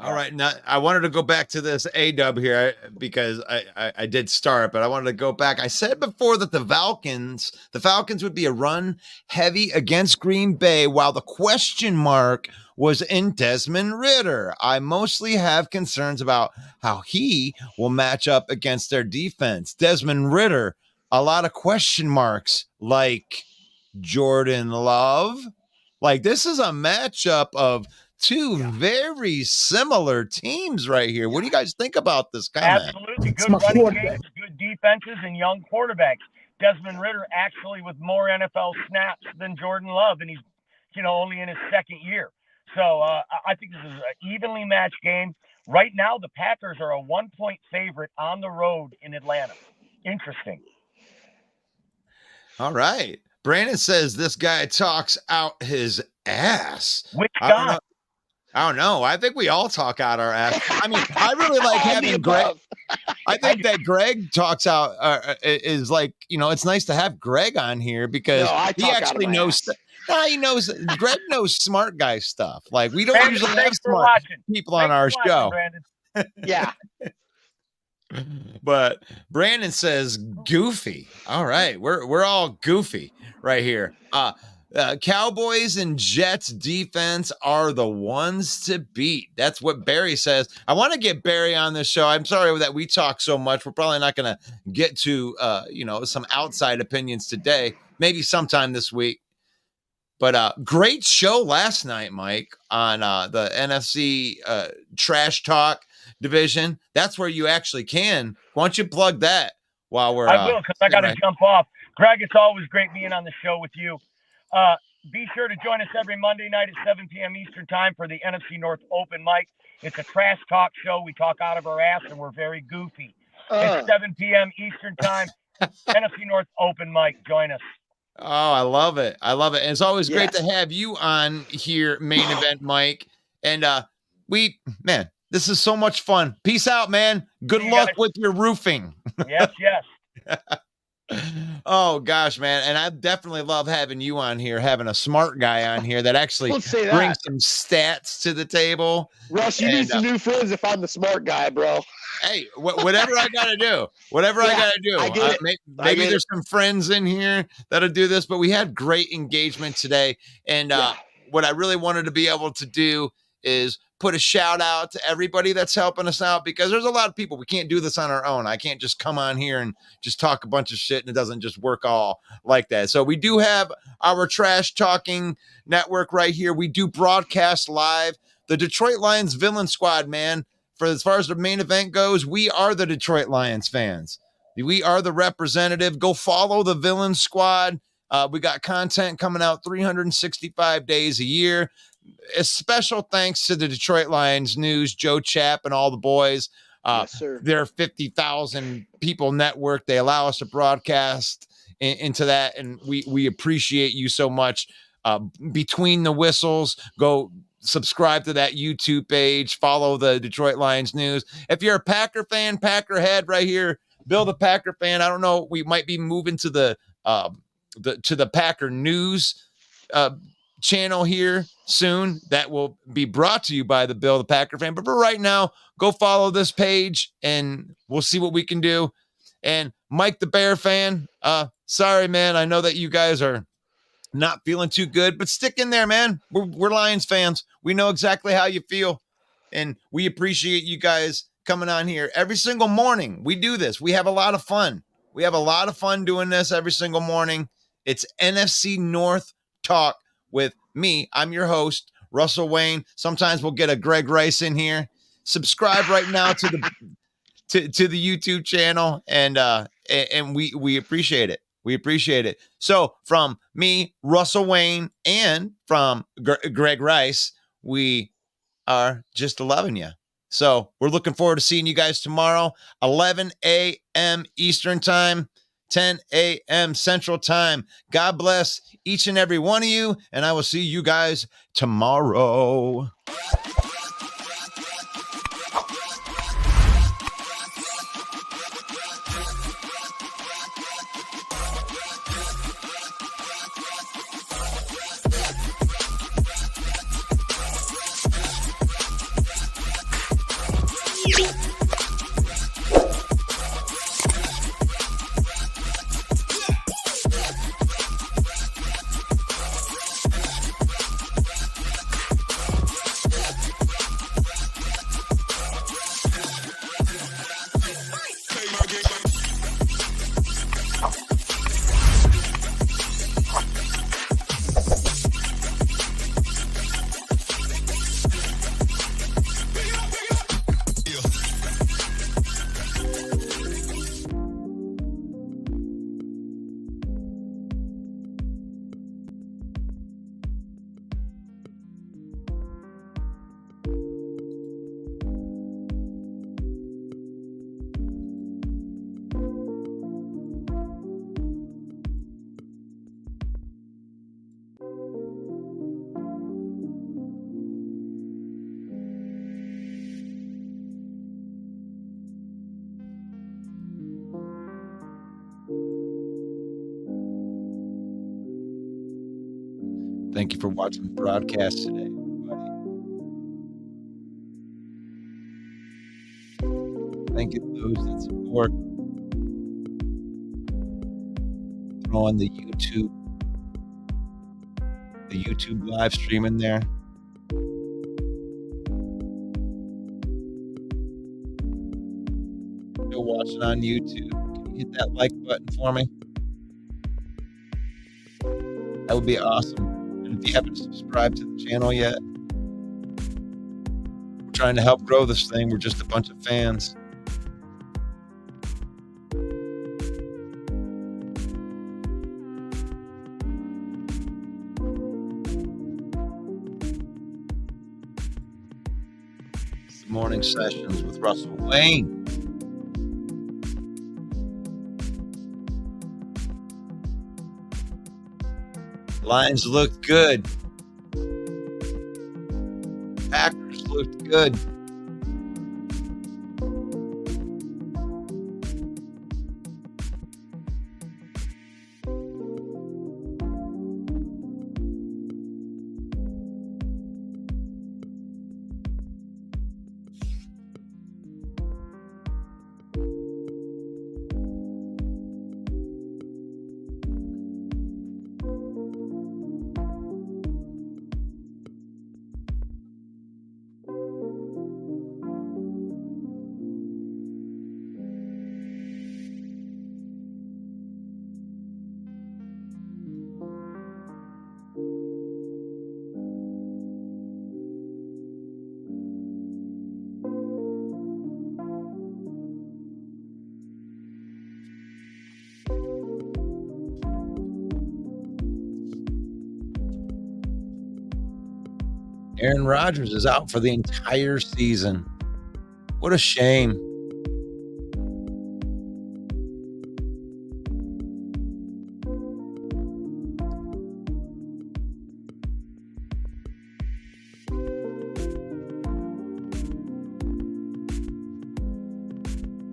All right. Now, I wanted to go back to this A-dub here because I did start, but I wanted to go back. I said before that the Falcons would be a run heavy against Green Bay while the question mark was in Desmond Ridder. I mostly have concerns about how he will match up against their defense. Desmond Ridder, a lot of question marks like Jordan Love. Like this is a matchup of two very similar teams right here. What do you guys think about this comment? Absolutely. Good running games, good defenses, and young quarterbacks. Desmond Ridder actually with more NFL snaps than Jordan Love, and he's, only in his second year. So I think this is an evenly matched game. Right now, the Packers are a 1-point favorite on the road in Atlanta. Interesting. All right. Brandon says this guy talks out his ass. Which guy? I don't know. I think we all talk out our ass. I mean, I really like having Greg. I think that Greg talks out is like, it's nice to have Greg on here because he actually knows. He knows. Greg knows smart guy stuff. Like we don't usually have smart people on our show. Yeah. But Brandon says goofy. All right. We're all goofy right here. Cowboys and Jets defense are the ones to beat. That's what Barry says. I want to get Barry on this show. I'm sorry that we talk so much. We're probably not going to get to, some outside opinions today, maybe sometime this week. But great show last night, Mike, on the NFC Trash Talk division. That's where you actually can. Why don't you plug that while we're... I will, because I got to jump off. Greg, it's always great being on the show with you. Be sure to join us every Monday night at 7 p.m. Eastern time for the NFC North Open Mic. It's a trash talk show. We talk out of our ass, and we're very goofy. It's 7 p.m. Eastern time, NFC North Open Mic. Join us. Oh, I love it. I love it. And it's always great to have you on here, Main Event Mike. And this is so much fun. Peace out, man. Good luck with your roofing. Yes. Oh gosh, man. And I definitely love having you on here, having a smart guy on here that actually brings some stats to the table. Russ, you need some new friends if I'm the smart guy, bro. Hey, whatever I gotta do, I get it. Maybe there's some friends in here that'll do this, but we had great engagement today. And what I really wanted to be able to do is put a shout out to everybody that's helping us out, because there's a lot of people. We can't do this on our own. I can't just come on here and just talk a bunch of shit and it doesn't just work all like that. So we do have our trash talking network right here. We do broadcast live. The Detroit Lions Villain Squad, man, for as far as the main event goes, we are the Detroit Lions fans. We are the representative. Go follow the Villain Squad. We got content coming out 365 days a year. A special thanks to the Detroit Lions News, Joe Chapp and all the boys. Yes, sir. They're 50,000 people network. They allow us to broadcast into that, and we appreciate you so much. Between the whistles, go subscribe to that YouTube page. Follow the Detroit Lions News. If you're a Packer fan, Packer head right here, Bill the Packer fan. I don't know. We might be moving to the Packer News channel here soon that will be brought to you by the Bill the Packer Fan. But for right now, go follow this page and we'll see what we can do. And Mike the Bear Fan, sorry, man. I know that you guys are not feeling too good, but stick in there, man. We're Lions fans. We know exactly how you feel. And we appreciate you guys coming on here every single morning. We do this. We have a lot of fun. We have a lot of fun doing this every single morning. It's NFC North Talk with me. I'm your host, Russell Wayne. Sometimes we'll get a Greg Rice in here. Subscribe right now to the YouTube channel, and we appreciate it. We appreciate it. So from me, Russell Wayne, and from Greg Rice, we are just loving you. So we're looking forward to seeing you guys tomorrow, 11 a.m. Eastern time, 10 a.m. Central time. God bless each and every one of you, and I will see you guys tomorrow. Thank you for watching the broadcast today, everybody. Thank you to those that support. Throw on the YouTube live stream in there. If you're watching on YouTube, can you hit that like button for me? That would be awesome. And if you haven't subscribed to the channel yet, we're trying to help grow this thing. We're just a bunch of fans. It's the morning sessions with Russell Wayne. Lions looked good. Packers looked good. Aaron Rodgers is out for the entire season. What a shame.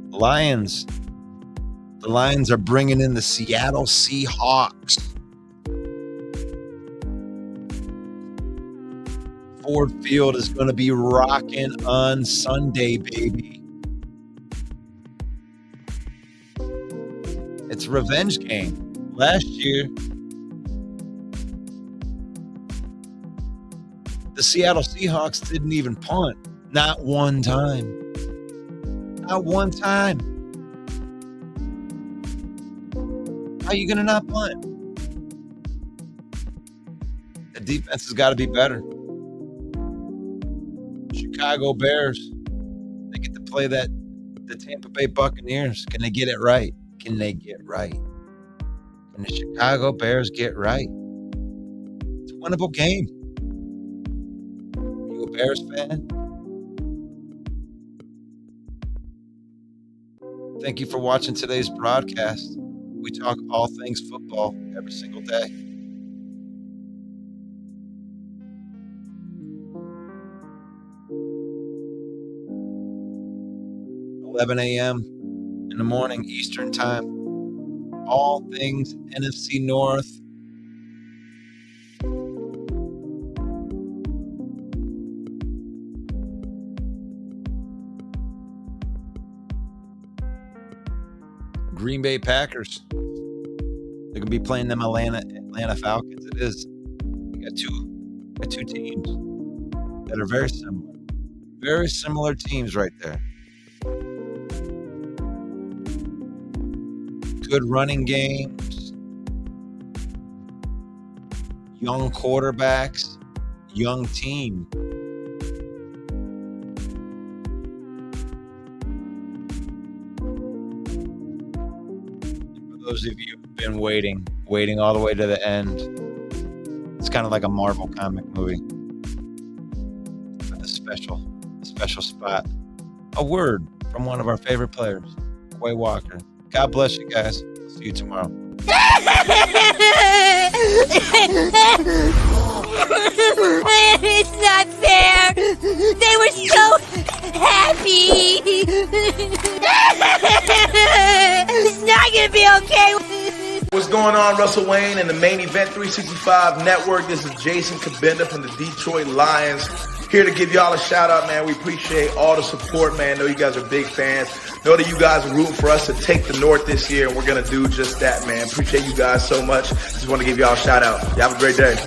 Lions. The Lions are bringing in the Seattle Seahawks. Ford Field is going to be rocking on Sunday, baby. It's a revenge game. Last year, the Seattle Seahawks didn't even punt. Not one time. Not one time. How are you going to not punt? The defense has got to be better. Chicago Bears, they get to play the Tampa Bay Buccaneers. Can they get it right? Can they get right? Can the Chicago Bears get right? It's a winnable game. Are you a Bears fan? Thank you for watching today's broadcast. We talk all things football every single day. 11 a.m. in the morning, Eastern time. All things NFC North. Green Bay Packers. They're going to be playing them Atlanta Falcons. It is. You got two teams that are very similar. Very similar teams right there. Good running games. Young quarterbacks. Young team. Those of you who've been waiting all the way to the end. It's kind of like a Marvel comic movie. With a special spot. A word from one of our favorite players, Quay Walker. God bless you guys. See you tomorrow. It's not fair. They were so happy. It's not going to be okay. What's going on, Russell Wayne and the Main Event 365 Network? This is Jason Kabinda from the Detroit Lions. Here to give y'all a shout out, man. We appreciate all the support, man. Know you guys are big fans. Know that you guys are rooting for us to take the North this year, and we're going to do just that, man. Appreciate you guys so much. Just want to give y'all a shout out. You have a great day.